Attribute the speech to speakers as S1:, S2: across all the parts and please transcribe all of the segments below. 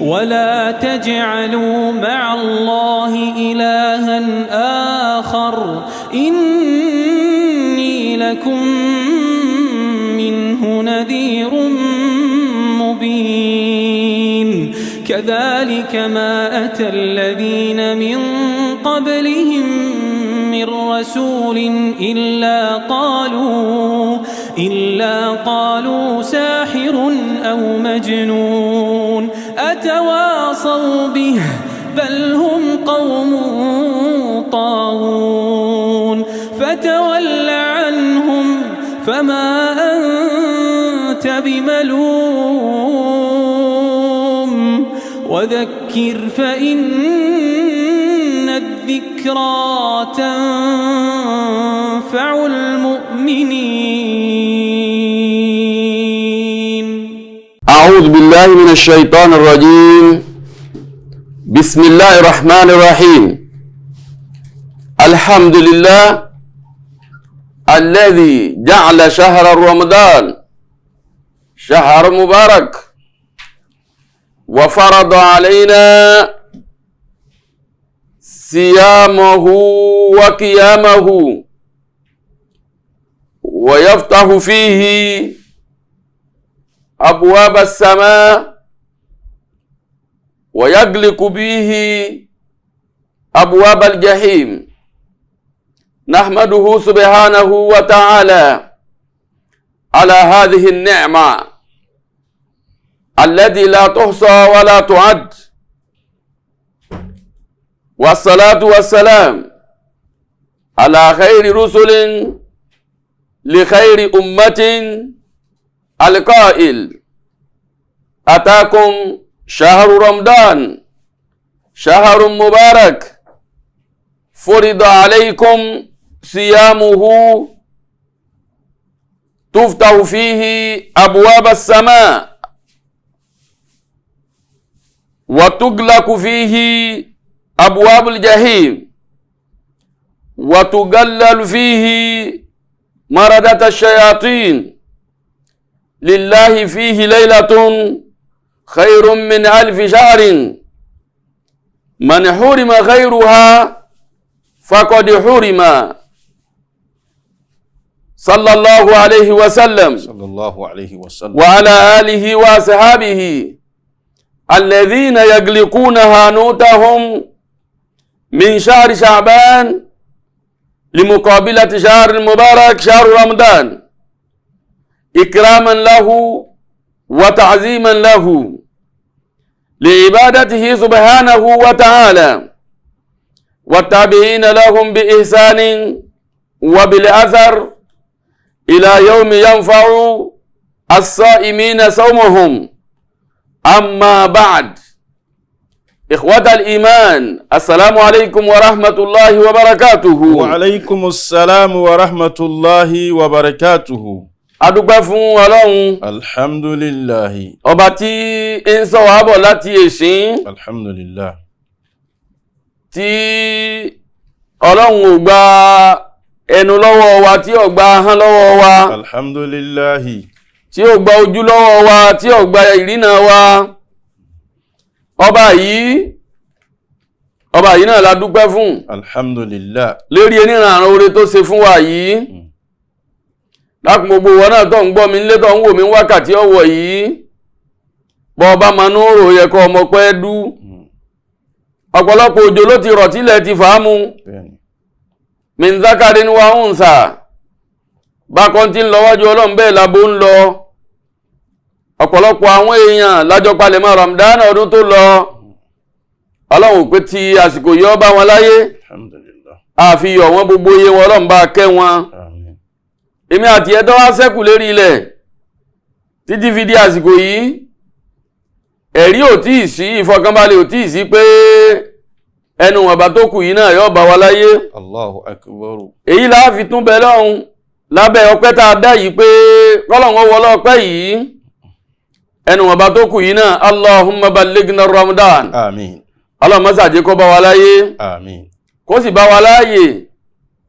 S1: ولا تجعلوا مع الله إلها آخر إني لكم منه نذير مبين كذلك ما أتى الذين من قبلهم من رسول إلا قالوا ساحر أو مجنون أتواصوا به بل هم قوم طاغون فتول عنهم فما أنت بملوم وذكر فإن الذكرى تنفع المؤمنين.
S2: أعوذ بالله من الشيطان الرجيم. بسم الله الرحمن الرحيم. الحمد لله الذي جعل شهر رمضان شهر مبارك وفرض علينا صيامه وقيامه ويفتح فيه أبواب السماء ويغلق به أبواب الجحيم. نحمده سبحانه وتعالى على هذه النعمة التي لا تحصى ولا تعد، والصلاة والسلام على خير رسل لخير أمة القائل أتاكم شهر رمضان شهر مبارك فرض عليكم صيامه تفتح فيه أبواب السماء وتغلق فيه أبواب الجحيم وتقلل فيه مردة الشياطين. لله فيه ليلة خير من 1000 شهر من حرم خيرها فقد حرم. صلى الله عليه وسلم وعلى آله وصحابه الذين يغلقون هانوتهم من شهر شعبان لمقابلة شهر المبارك شهر رمضان إكراما له وتعظيما له لعبادته سبحانه وتعالى، والتابعين لهم بإحسان وبالأثر إلى يوم ينفع الصائمين صومهم. أما بعد، إخوة الإيمان، السلام عليكم ورحمة الله وبركاته.
S3: وعليكم السلام ورحمة الله وبركاته.
S2: Adúpẹ́ fún Ọlọ́run.
S3: Alhamdulillahi.
S2: Ọba tí ń sọ wá bọ̀ láti èṣín.
S3: Alhamdulillah.
S2: Tí Ọlọ́run ò gba ẹnu lọ́wọ́ wa, tí ò gba ahọ́n lọ́wọ́ wa.
S3: Alhamdulillahi.
S2: Tí ò gba ojú lọ́wọ́ wa, tí ò gba ìrìnà wa. Ọba yìí náà la dúpẹ́ fún.
S3: Alhamdulillah.
S2: Lérí oníranran oore tó ṣe fún wa yìí. Lákùn gbogbo wọn náà tó ń gbọ́ mi nílé tó ń wò mí wákàtí ọwọ̀ yìí. Bọ́ ọba manú rò yẹ kọ́ ọmọ pẹ́ dú. Ọ̀pọ̀lọpọ̀ òjò ló ti rọ̀ tílẹ̀ ti fàámu. Min zakarin wa unsa. Bákan tí ń lọ wájú Ọlọ́run bẹ́ẹ̀ labo ń lọ. Ọ̀pọ̀lọpọ̀ àwọn èèyàn lájọ palẹ̀mọ́ Ramadan ọdún tó lọ. Ọlọ́run pé tí àsìkò yọ bá wọn láyé.
S3: Alhamdulillah.
S2: Àfihàn wọn gbogbo iye wọn Ọlọ́run bá kẹ́ wọn. Èmi àti ẹ̀dọ́ wá ṣẹ́kù lérí ilẹ̀ títí fi di àsìkò yìí. Ẹ̀rí ò tíì sí, ìfọ̀kànbalẹ̀ ò tíì sí pé ẹnu ọba tó kù yìí náà yóò bá wa láyé.
S3: Allahu akbar.
S2: Èyí la fi tún bẹ lọ́hun lábẹ́ ọpẹ́ tá a dá yìí pé kọ́lọ̀wọ́ wọlé ọpẹ́ yìí ẹnu ọba tó kù yìí náà Allahumma ballighna Ramadan.
S3: Àmín.
S2: Allahumma ṣàjẹ́ kó bá wa láyé.
S3: Àmín.
S2: Kó sì bá wa láàyè.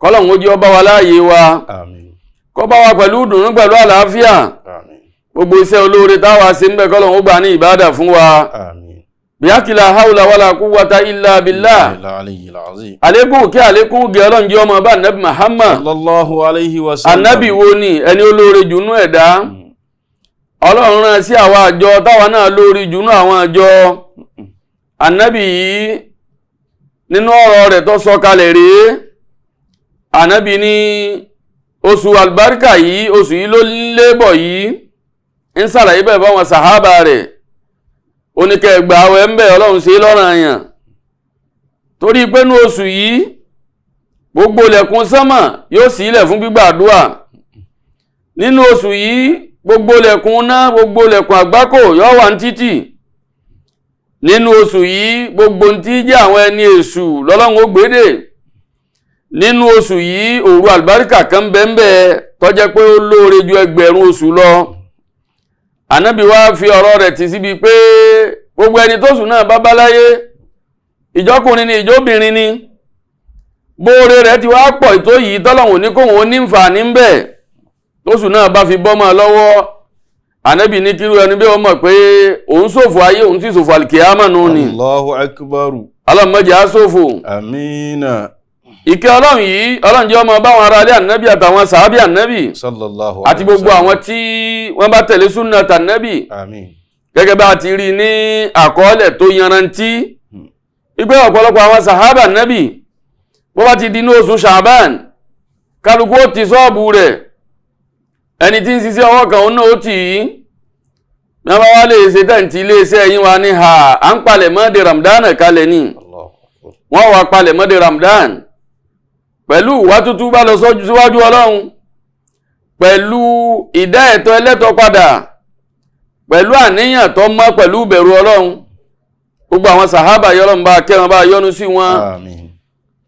S2: Kọ́lọ̀wọ́ jí ó bá wa láàyè wa.
S3: Àmín.
S2: Kó bá wa pẹ̀lú ìdùnnú pẹ̀lú àlàáfíà.
S3: Àmín.
S2: Gbogbo iṣẹ́ olóore táwa ṣe ń bẹ kọ́lọ̀wọ́ gbà ní ìbádà fún wa.
S3: Àmín.
S2: bíákìlá haúlá wàlá quwwata illa billah.
S3: al-aliyyil azim.
S2: àlékún kí àlékún gẹ ọlọ́run jẹ́ ọmọ bá ànábì Muhammad.
S3: sallallahu alayhi wa sallam.
S2: ànábì wo ni ẹni olóore jùnú ẹ̀dá. ọlọ́run rán sí àwọn àjọ táwa náà lórí jùnú àwọn àjọ. ànábì yìí nínú ọ̀rọ̀ rẹ̀ tó sọ kalẹ̀ rèé. ànábì ní oṣù àlùbáríkà yìí oṣù yìí ló lébọ̀ yìí ń sàlàyé bẹ́ẹ̀ báwọn sàhábà rẹ̀. oníkẹgbà àwẹ̀ ń bẹ̀ ọlọ́run ṣe lọ́ranyàn torí pé ní oṣù yìí gbogbo ilẹ̀kùn sánmà yóò ṣí ilẹ̀ fún gbígbàdúà nínú oṣù yìí gbogbo ilẹ̀kùn náà gbogbo ilẹ̀kùn àgbákò yóò wà ní títì nínú oṣù yìí gbogbo tí jẹ́ àwọn ẹni èṣù lọ́lọ́run ó gbédè nínú oṣù yìí òru àlùbáríkà kan bẹ́ẹ̀ tó jẹ́ pé ó lóore ju ẹgbẹ̀rún oṣù lọ. ànábì wá fi ọ̀rọ̀ rẹ̀ tì síbi pé gbogbo ẹni tó sùn náà bá bá láyé ìjọkùnrin ni ìjọbìnrin ni bóore rẹ̀ ti wá pọ̀ tó yìí tọ́lọ̀hùn ní kóhùn ó ní nfààní ń bẹ̀ tó sùn náà bá fi bọ́mọ lọ́wọ́. ànábì ní kírú ẹni bí wọ́n mọ̀ pé òun ṣòfò ayé òun sì ṣòfò àlìkìyámà nù ni.
S3: Allahu akbar.
S2: ọlọ́mọdé á ṣòfò.
S3: amina.
S2: ìkẹ́ ọlọ́run yìí ọlọ́run jẹ́ ọmọ báwọn ará ilé ànábì àtàwọn sàábì ànábì
S3: sallallahu
S2: àti gbogbo àwọn tí wọ́n bá tẹ̀lé súnà tànábì.
S3: àmín.
S2: gẹ́gẹ́ bá ti rí ní àkọọ́lẹ̀ tó yanrantí wípé ọ̀pọ̀lọpọ̀ àwọn sàhábà ànábì bó bá ti di ní oṣù ṣàbán kálukú ó ti sọ́ọ̀bù rẹ̀ ẹni tí ń ṣiṣẹ́ ọwọ́ kan òun náà ó tì í wọ́n bá wá lè ṣe tẹ̀ǹtì iléeṣẹ́ yín wa ní à ń palẹ̀ mọ́dé Ramadan kalẹ̀ ni wọ́n wá palẹ̀ mọ́dé Ramadan pẹ̀lú ìwà tútù bá lọ síwájú ọlọ́run pẹ̀lú ìdá ẹ̀tọ́ ẹlẹ́tọ́ padà pẹ̀lú àníyàn tó mọ́ pẹ̀lú ìbẹ̀rù ọlọ́run gbogbo àwọn sàhábà yọlọ́run bá kẹ́wọn bá yọ́nú sí wọn
S3: àmín.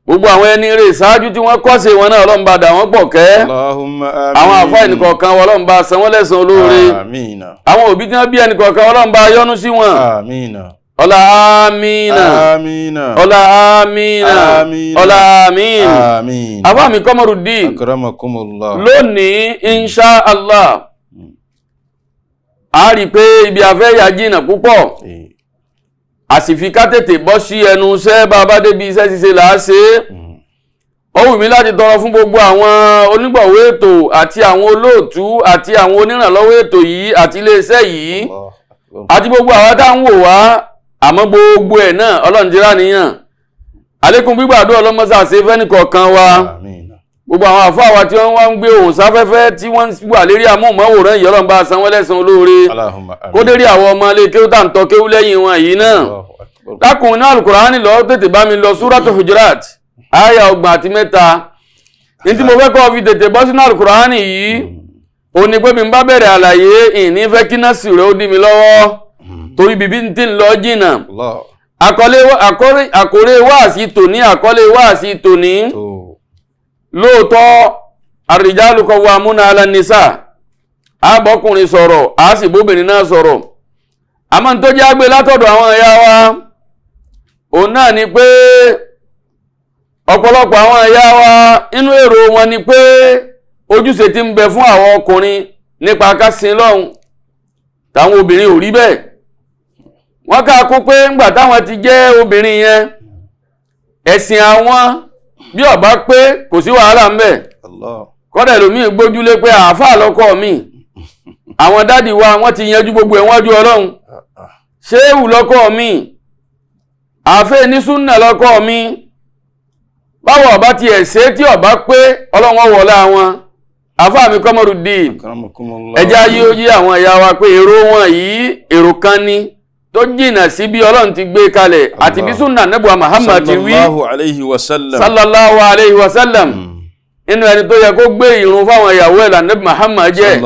S2: gbogbo àwọn ẹni rẹ̀ ṣáájú tí wọ́n kọ́ṣe wọn náà ọlọ́run bá dà wọ́n pọ̀ kẹ́
S3: Allahumma àmín.
S2: àwọn àfáà ẹnìkọ̀ọ̀kan ọlọ́run bá san wọ́n lẹ́san olóore
S3: àmín.
S2: àwọn òbí tí wọ́n bí ẹnìkọ̀ọ̀kan ọlọ́run bá yọ́nú sí wọn
S3: àmín.
S2: ọlá àmínà
S3: àmín.
S2: ọlá àmínà
S3: àmín.
S2: ọlá àmín
S3: àmín.
S2: àfáà mi Kamaruddin
S3: akramakumullah.
S2: lónìí insha Allah a rí pé ibi afẹ́ yà jìnà púpọ̀ a sì fi ká tètè bọ́ sí ẹnu iṣẹ́ bá bá débi iṣẹ́ ṣíṣe là á ṣe ó wù mí láti tọrọ fún gbogbo àwọn onígbọ̀wọ́ ètò àti àwọn olóòtú àti àwọn onírànlọ́wọ́ ètò yìí àti iléeṣẹ́ yìí àti gbogbo àwọn tá ń wò wá àmọ́ gbogbo ẹ̀ náà Ọlọ́run ti rá níyàn àlékún gbígbàdúrà ọlọ́mọsà ṣe fẹ́nìkọ̀ọ̀kan wa gbogbo àwọn àfáà wa tí wọ́n wá ń gbé ohùn sáfẹ́fẹ́ tí wọ́n wà lérí amóhùnmáwòrán yìí Ọlọ́run bá san wọ́n lẹ́san olóore kó dérí àwọn ọmọ ilé kéwú tá ń tọ́ kéwú lẹ́yìn wọn yìí náà lákùnrin náà Al-Qur'ani lọ tètè bá mi lọ Suratu Hujurat àyà 30 ní tí mo fẹ́ kọ́ fi tètè bọ́ sínú Al-Qur'ani yìí ó ní pé mi bá bẹ̀rẹ̀ àlàyé ìní fẹ́ kí náà sì rẹ̀ ó dí mi lọ́wọ́ torí bíbí tí ń lọ jìnnà àkọlé wáàsí tòní àkọlé wáàsí tòní lóòótọ́ ar-rijalu qawwamuna 'ala an-nisa àbọ́kùnrin sọ̀rọ̀ a sì bóbìnrin náà sọ̀rọ̀ àmọ́ tó jẹ́ àgbé látọ̀dọ̀ àwọn ẹ̀yà wa òun náà ni pé ọ̀pọ̀lọpọ̀ àwọn ẹ̀yà wa inú èrò wọn ni pé ojúṣe tí ń bẹ fún àwọn ọkùnrin nípa ká sin lọ́hun táwọn obìnrin ò rí bẹ́ẹ̀ wọ́n ká kó pé ńgbà táwọn ti jẹ́ obìnrin yẹn ẹ̀sìn àwọn bí ó bá pé kò sí wàhálà ń bẹ kọ́dà ẹlòmíì gbójúlé pé àáfàá lọ́kọ mi àwọn dádì wa wọ́n ti yanjú gbogbo ẹ̀ wájú Ọlọ́run ṣéwù lọ́kọ mi àáfẹ́ ní súnà lọ́kọ mi báwo ọba ti ẹ̀ṣẹ́ tí ọba pé Ọlọ́run wọlá wọn àáfàá mi Kamaruddin ẹjá yí ó yí àwọn ẹ̀yà wa pé èrò wọn yìí èrò kan ni tó jìnà sí bí Ọlọ́run ti gbé kalẹ̀ àti bí súnà nẹ́bùwà Muhammad ti wí sallallahu alayhi wa sallam inú ẹni tó yẹ kó gbé ìrun fáwọn ìyàwó ẹ̀ lànẹ́bì Muhammad jẹ́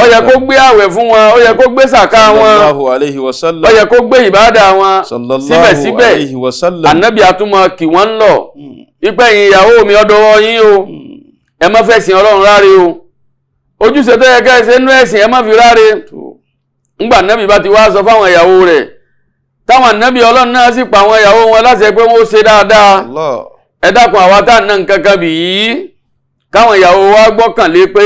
S2: ó yẹ kó gbé àwẹ̀ fún wọn ó yẹ kó gbé sàká wọn ó yẹ kó gbé ìbádà wọn síbẹ̀síbẹ̀ ànẹ́bì àtúmọ̀ kì wọ́n lọ ipẹ́ yìí ìyàwó mi ọdọ́wọ́ yín o ẹ má fẹ́ sìn Ọlọ́run ráre o ojúṣe tó yẹ kẹ́ ṣe nú ẹ̀sìn ẹ má fi ráre ńgbà ànẹ́bì bá ti wá sọ fáwọn ìyàwó rẹ̀ táwọn ànẹ́bì Ọlọ́run náà sì pa àwọn ìyàwó wọn láṣẹ pé wọ́n ó ṣe dáadáa ẹ dákun àwa tá náà nǹkankan bì yìí káwọn ìyàwó wa gbọ́kànlé pé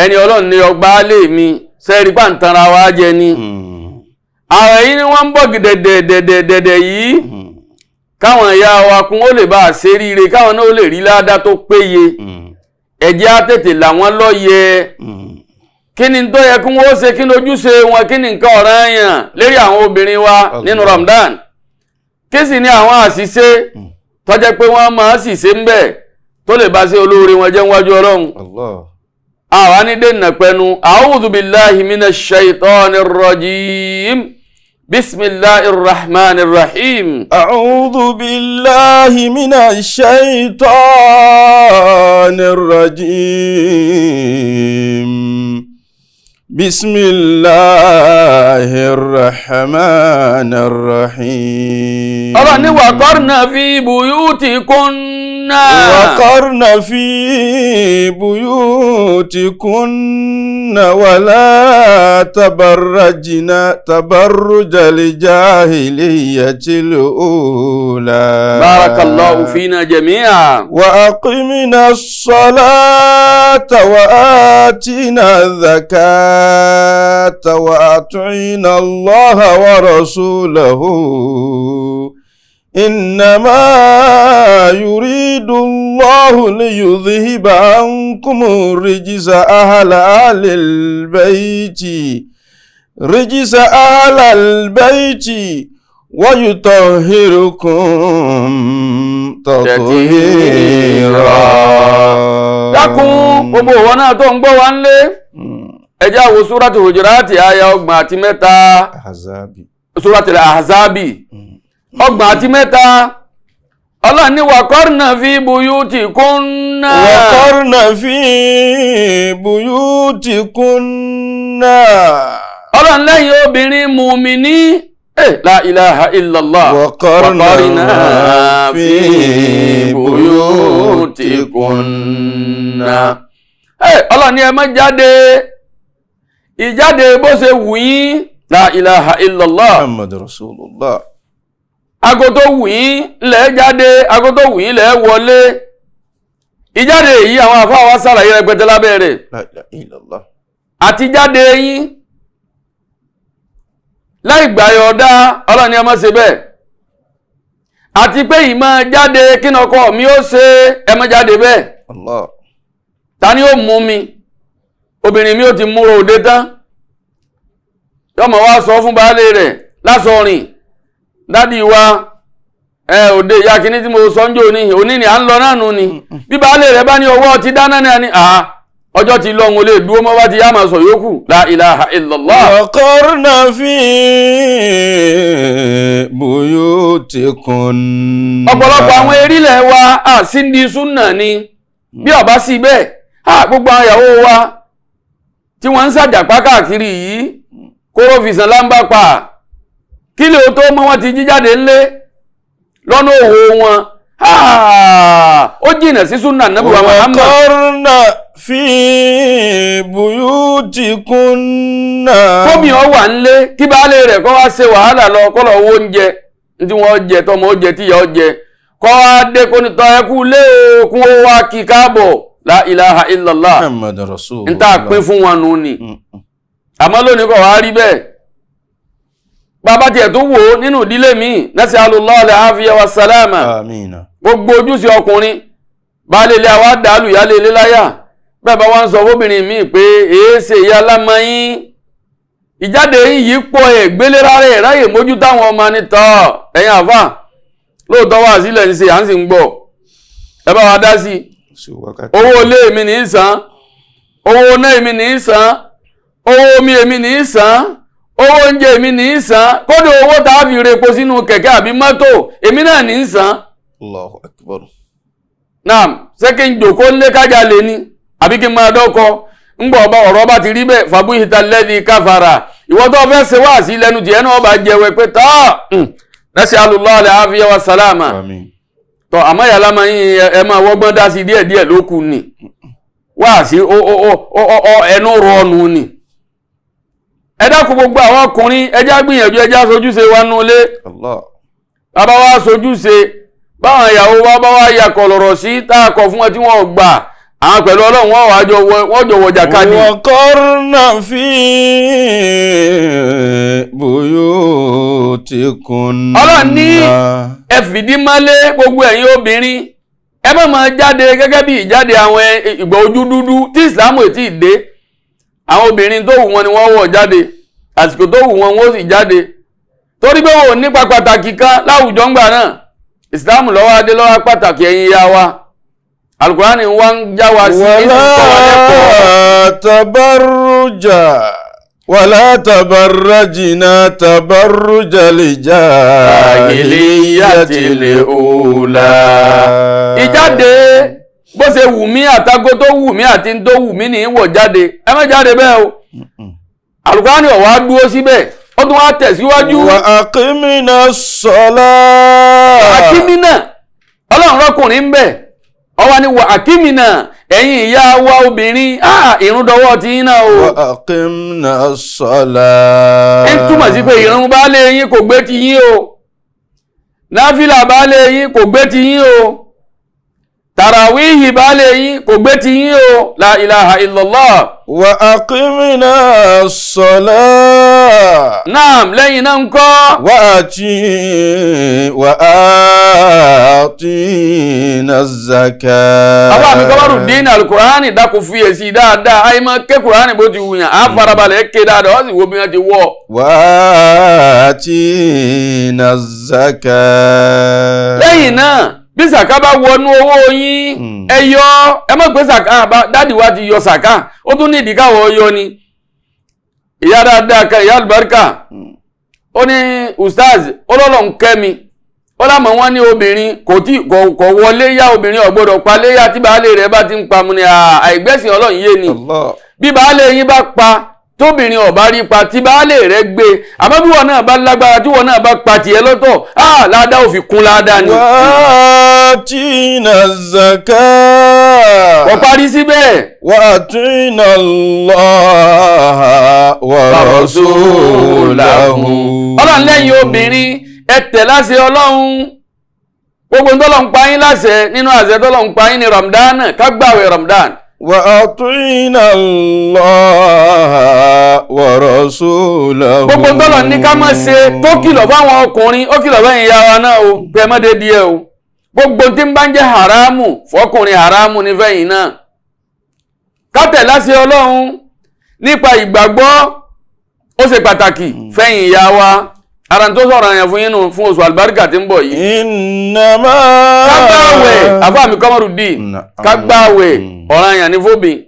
S2: ẹni Ọlọ́run ní ọgbà lè mi sẹ́rí pàǹtanra wa jẹ ni ààrẹ yìí ni wọ́n ń bọ̀ gẹ̀dẹ̀dẹ̀dẹ̀dẹ̀ yìí káwọn ìyá wa kún ó lè bá a ṣe ríire káwọn náà ó lè rí ládá tó péye ẹ̀jẹ̀ á tètè làwọn lọ́yẹ kí ni tó yẹ kí wọ́n ṣe kí ni ojúṣe wọn kí ni nǹkan ọ̀ranyàn lérí àwọn obìnrin wa nínú Ramadan kí sì ni àwọn àṣìṣe tó jẹ́ pé wọ́n máa ṣìṣe ń bẹ̀ tó lè bá ṣe olóore wọn jẹ́ níwájú Ọlọ́run àwa ní dènà pẹ̀nu a'udhu billahi minash shaitanir rajim bismillahir rahmanir rahim
S3: a'udhu billahi minash shaitanir rajim bismillahir rahmanir rahim
S2: Allah ní waqarna fi buyutikunna
S3: وقرن في بيوتكن ولا تبرجن تبرج الجاهلية الأولى
S2: بارك الله فينا جميعا
S3: وأقمنا الصلاة وآتنا الزكاة وأطعنا الله ورسوله إنما يريد الله ليذهب عنكم رجس أهل البيت ويطهركم تطهيرا.
S2: dákun gbogbo wọn náà tó ń gbọ́ wa ńlé ẹ jẹ́ á wo Suratul Hujurati àyá 3 Suratul Ahzabi 3 Allah ní waqarna fi buyutikunna
S3: waqarna fi buyutikunna
S2: Allah lẹ́yìn obìnrin mùmíní la ilaha illallah
S3: waqarna
S2: fi buyutikunna Allah ní ẹ má jáde ìjáde bó ṣe wù yín la ilaha illallah
S3: Muhammad Rasulullah
S2: ago tó wù yín lẹ́ jáde ago tó wù yín lẹ́ wọlé ìjáde yìí àwọn àfáà wa ṣàlàyé rẹpẹtẹ lábẹ́ rẹ̀
S3: la ilaha illallah
S2: àti jáde yín láì gbàyọ̀dá Ọlọ́run ni ẹ má ṣe bẹ́ẹ̀ àti pé ìmọ̀ jáde kí ni ọkọ mi ó ṣe ẹ má jáde bẹ́ẹ̀
S3: Allah
S2: ta ni ó mú mi obìnrin mi ó ti múra òde tán yọmọ wá sọ fún baálé rẹ̀ lásọrin dádì wa òde ìyá kìíní tí mo sọ ń jò ní òní ni à ń lọ náà nù ni bí baálé rẹ̀ bá ní ọwọ́ ti dáná náà ni ọjọ́ ti lọ òun lè dúró mọ́ bá ti yá máa sọ yòókù la ilaha illallah
S3: waqarna fi buyutikunna
S2: ọ̀pọ̀lọpọ̀ àwọn erílẹ̀ wa síndí súnà ni bí ọba sí bẹ́ẹ̀ gbogbo àwọn ìyàwó wa tí wọ́n ń sàjàpá káàkiri yìí kóró fìsàn lámbà pa kí lè tó mọ́ wọ́n ti jíjáde ńlé lọ́nà òwò wọn ó jìnà sí súnà Nábì wa Muhammad
S3: waqarna fi buyutikunna
S2: kómi ọ wà ńlé kí baálé rẹ̀ kọ́ wá ṣe wàhálà lọ kọ́ lọ owó oúnjẹ tí wọ́n jẹ tọmọ ó jẹ tíyà ó jẹ kọ́ wá dé kó ní tọ́ ẹkú lé òkun ó wá kí káàbọ̀ la ilaha illallah
S3: Muhammad Rasulullah
S2: ń tà pín fún wọn nù ni àmọ́ lónìí kọ̀ wá rí bẹ́ẹ̀ bàbá tiẹ̀ tó wò ó nínú ìdílé mi nas'alullah al-afiya wa salama
S3: amina
S2: gbogbo ojúṣe ọkùnrin baálé ilé àwa dàálù ìyálé ilé láyà bẹ́ẹ̀ bá wá ń sọ fóbìnrin mi pé èéṣe ìyá lámọ́yín ìjáde yìí pọ̀ gbélé rárá ráyè mójú táwọn ọmọ ní tọ́ ẹ̀yìn àfà lóòótọ́ wà sílẹ̀ ní ṣe à ń sì ń gbọ́ ẹ bá wa dá sí owó ilé mi ní í san owó náà mi ní í san owó omi èmi ní í san owó oúnjẹ èmi ní í san kódà owó tá a fi repo sínú kẹ̀kẹ́ àbí mọ́tò èmi náà ní í san.
S3: Allahu akbar.
S2: Naam ṣé kí n jòkó ńlé kájà lè ní àbí kí n máa dọ́kọ ńgbọ̀ ọba ọ̀rọ̀ bá ti rí bẹ́ẹ̀ fàbúhìtà lẹ́dí káfàrà ìwọ́n tó fẹ́ ṣe wá sí lẹ́nu tiẹ̀ náà bá jẹ́wẹ́ pé tọ́ nas'alullah al-afiya wa salama tọ́ àmọ́ yàrá máa yín ẹ máa wọ́gbọ́n dá sí díẹ̀díẹ̀ ló kù ni wá sí ẹnu rọ̀ọ̀nù ni ẹ dákun gbogbo àwọn ọkùnrin ẹjá gbìyànjú ẹjá sojúṣe wa nú ilé bàbá wa sojúṣe báwọn ìyàwó wa bá wá ya kọ̀lọ̀rọ̀ sí táàkọ̀ fún wọn tí wọ́n gbà àwọn pẹ̀lú ọlọ́run wọ́n jọ wọjà káàdì.
S3: waqarna fi buyutikunna.
S2: ọlọ́run ní ẹ fìdí mọ́lé gbogbo ẹ̀yin obìnrin ẹ má máa jáde gẹ́gẹ́ bí ìjáde àwọn ìgbà ojú dúdú tí ìsìlámù ò tí ì dé. àwọn obìnrin tó wù wọn ni wọ́n wọ̀ jáde àsìkò tó wù wọn wọ́n sì jáde torí pé wọn ò nípa pàtàkì kan láwùjọ ńgbà náà ìsìlámù lọ́wọ́ adé lọ́wọ́ pàtàkì ẹ̀yin ya wa alukurani wa ń já wa sí
S3: wala tabarrajna tabarrujal jahiliyatil ula.
S2: ìjáde bó ṣe wù mí àtago tó wù mí àti tó wù mí ní wọ̀ jáde ẹ má jáde bẹ́ẹ̀ o alukurani ó wá dúró síbẹ̀ ó tún wá tẹ̀síwájú.
S3: wa aqimina s-salat.
S2: àkímínà ọlọ́run rọ́kùnrin ń bẹ̀ ọwọ́ ni wà àkímínà ẹ̀yin ìyá wa obìnrin ìrun dọwọ́ ti yín náà o.
S3: wa aqimna s-salat.
S2: ń túmọ̀ sí pé ìrun baálé yín kò gbé ti yín o náfìlà baálé yín kò gbé ti yín o tàràwíhì baálé yín kò gbé ti yín o la ilaha illallah.
S3: wa aqimna s-salat.
S2: naam lẹ́yìn náà ń kọ́.
S3: wa atina z-zakat.
S2: àwọn àmì kọ́bárù dín alukurani dákun fi èsì dáadáa àyè máa ké kurani bó ti wùyàn á farabalẹ̀ ké dáadáa wọ́n sì wo bí wọ́n ti wọ̀.
S3: wa atina z-zakat.
S2: lẹ́yìn náà bí sàká bá wọnú owó yín ẹ yọ ẹ má gbé sàká dádì wa ti yọ sàká ó tún ní ìdíkàwọ̀ yọ ni ìyá dáadáa kan ìyá àlùbáríkà ó ní ustaz ọlọ́lọ́n kẹ́mi ó lámọ̀ wọ́n ní obìnrin kò wọlé yá obìnrin ò gbọ́dọ̀ pa léyà tí baálé rẹ̀ bá ti ń pa mu ni àìgbẹ́sìn ọlọ́run yé ni bí baálé yín bá pa tóbìnrin ọ̀bá rí pa tí baálé rẹ̀ gbé àmọ́ bí wọn náà bá lágbára tí wọn náà bá pa tiẹ̀ lọ́tọ̀ ládàá ò fi kún ládàá ni.
S3: wàtíìnà zakat.
S2: wọ́n parí síbẹ̀.
S3: wàtíìnà Allah wa rasulahu.
S2: ọlọ́run lẹ́yìn obìnrin ẹ tẹ̀ láṣẹ ọlọ́run gbogbo ntọ́lọ́run pa yín láṣẹ nínú àṣẹ tọ́lọ́run pa yín ní Ramadan ká gbààwẹ̀ Ramadan.
S3: وأطعنا الله ورسوله.
S2: gbogbo ntọ́lọ̀ ní ká má ṣe tó kìlọ̀ fáwọn ọkùnrin ó kìlọ̀ fẹ́yìn ìyá wa náà o pé ẹ má dé díẹ̀ o gbogbo tí ń bá ń jẹ́ haramu fọkùnrin haramu ní fẹ́yìn náà ká tẹ̀ láṣẹ ọlọ́run nípa ìgbàgbọ́ ó ṣe pàtàkì fẹ́yìn ìyá wa ara tó sọ̀rọ̀ àyàn fún yín fún oṣù àlùbáríkà tí ń bọ̀ yìí.
S3: Innama.
S2: kágbáwẹ̀ àfáà mi Kọ́mọ́rùdín kágbáwẹ̀ ọ̀rọ̀ àyàn ní fóbìn.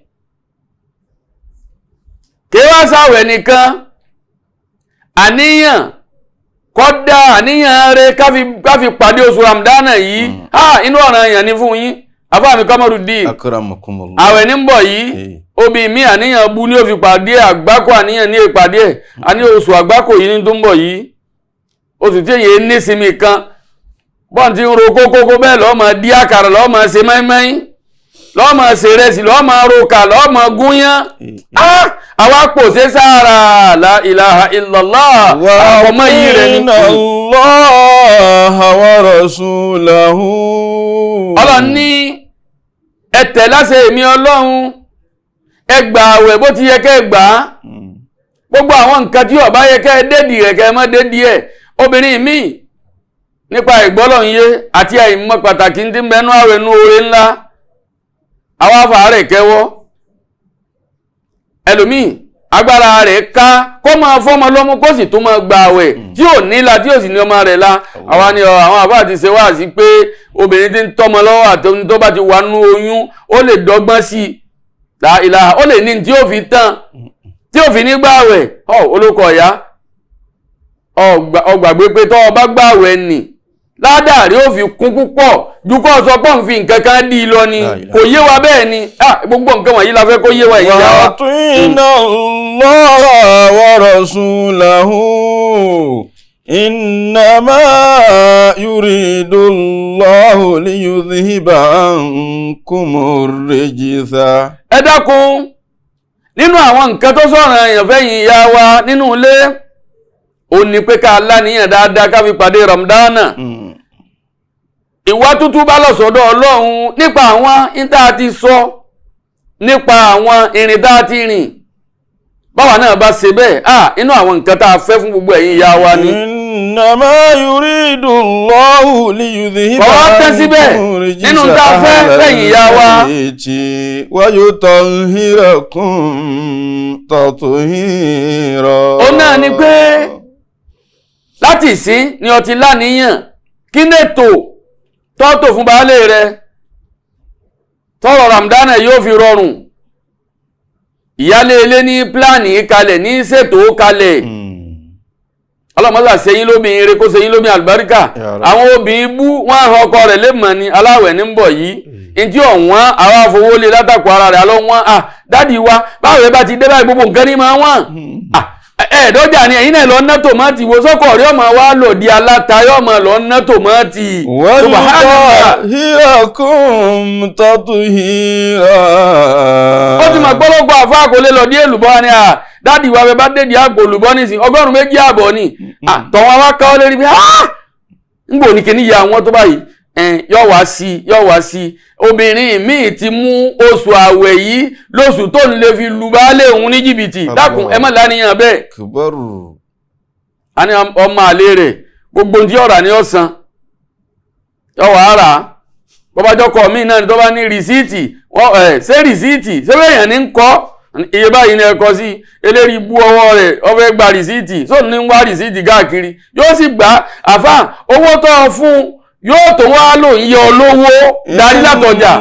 S2: kí wá sáwẹ̀ nìkan àníyàn kọ́dá àníyàn rẹ̀ káfi pàdé oṣù Ramadana yìí inú ọ̀rọ̀ àyàn ní fún yín àfáà mi Kọ́mọ́rùdín.
S3: Akramakumullah.
S2: àwẹ̀ ní ń bọ̀ yìí obì mi àníyàn bú ní ó fi pàdé àgbákò àníyàn ní ìpàdé ẹ̀ àní oṣù àgbákò yìí ní tó ń bọ̀ yìí oṣù tí èyí ní sinmi kan bọ́n ti ń ro kókókó bẹ́ẹ̀ lọ́ọ́ máa dí àkàrà lọ́ọ́ máa ṣe mẹ́mẹ́yìn lọ́ọ́ máa ṣe rẹsì lọ́ọ́ máa roka lọ́ọ́ máa gúnyán àwa pò ṣe sára la ilaha illallah àkọ́mọ́ yìí rẹ̀ ní.
S3: wa Allaha wa rasulahu.
S2: ọlọ́run ní ẹ tẹ̀ láṣẹ èmi ọlọ́run ẹ gbà àwẹ̀ bó ti yẹ kẹ́ ẹ gbà á gbogbo àwọn nǹkan tí ó bá yẹ kẹ́ ẹ dédìí rẹ̀ kẹ́ ẹ má dédìí ẹ̀ obìnrin míì nípa ìgbọ́lọ̀nyé àti àìmọ̀ pàtàkì tí ń bẹnu àwẹ̀ nú oore ńlá àwọn afárẹ̀ kẹwọ́ ẹlòmíì agbára rẹ̀ ká kó máa fọ́mọ lọ́mú kó sì tún máa gba àwẹ̀ tí ò nílá tí ò sì ní ọmọ rẹ̀ la àwa ni àwọn àbá ti ṣe wá sí pé obìnrin tí ń tọ́mọ lọ́wọ́ àti ohun tó bá ti wà nú oyún ó lè dọ́gbọ́n sí i ó lè ní tí ó fi tán tí ò fi ní gbààwẹ̀ olóko ọ̀yá ọgbàgbé pé tọ́ ọba gbààwẹ̀ nì ládàrí ó fi kún púpọ̀ ju kọ́ sọ pọ́ ń fi nǹkan kan dí lọ ni kò yé wa bẹ́ẹ̀ ni gbogbo nǹkan wọ̀nyí la fẹ́ kó yé wa ìyá wa.
S3: wa atina Allaha wa rasulahu. Innama yuridu Allahu liyudhhiba ankumur rijsa.
S2: ẹ dákun nínú àwọn nǹkan tó sọ̀rọ̀ èèyàn fẹ́yìn ìyá wa nínú ilé ó ní pé ká láníyàn dáadáa ká fi pàdé Ramadana ìwà tútù bá lọ sọ́dọ̀ Ọlọ́run nípa àwọn ìta àti sọ nípa àwọn ìrìn tá a ti rìn báwa náà bá ṣe bẹ́ẹ̀ inú àwọn nǹkan tá a fẹ́ fún gbogbo ẹ̀yin ìyá wa ni.
S3: Innama yuridu Allahu liyudhhiba ankum
S2: nínú tá a fẹ́ lẹ́yìn ìyá wa.
S3: wa yutahhirakum tathira.
S2: ó náà ni pé láti ìsín ni ọtí láníyàn kí lètò tọ́tò fún baálé rẹ tọrọ Ramadan yóò fi rọrùn ìyálé ilé ní pílánì kalẹ̀ ní ṣètò kalẹ̀ ọlọ́mọ́sà sẹ́yìn lómi eré kó sẹ́yìn lómi àlùbáríkà àwọn obìnrin bú wọ́n hàn ọkọ rẹ̀ lẹ́mọ̀ ni aláwẹ̀ ní ń bọ̀ yìí ìdí ọ̀wọ́n àwọn afowólé látàkù ara rẹ̀ alọ́wọ́n dádì wa báwo ẹ bá ti dé báyìí gbogbo nǹkan ní máa wọ́n ẹ̀ẹ́dọ́jà ni ẹ̀yin náà lọ ná tòmátì wo sọ́kọ̀ rí ọmọ wa lò di aláta yóò mọ̀ lọ ná tòmátì.
S3: wọ́n yutahhirakum tathira.
S2: ó ti mọ̀ gbọ́lọ́gbọ́ àfa kò lè lọ dí èlùbọ́ ni dádì wa bẹ bá dé di àpò olùbọ́ nísìn 2,200 ni tọ̀wọ́n wa ká ọ lérí bí ń gbò ní kíní ya àwọn tó báyìí yóò wá sí obìnrin míì ti mú oṣù àwẹ̀ yìí lóṣù tó ń lè fi lu baálé òun ní jìbìtì dákun ẹ má láníyàn bẹ́ẹ̀. a ní ọmọ àlè rẹ̀ gbogbo tí ọ̀rà ní ọ̀sán yóò wá rà bọ́bájọ́kọ̀ míì náà ni tó bá ní rìsíìtì ṣé rìsíìtì ṣé bẹ́ẹ̀yàn ní ń kọ́ iye báyìí ni ẹ kọ sí eléri bú ọwọ́ rẹ̀ ó fẹ́ gba rìsíìtì sóun ní ń wá rìsíìtì káàkiri yóò sì gbà àfà owó tó fún yóò tó wá lò ń yọ olówó darí látọjà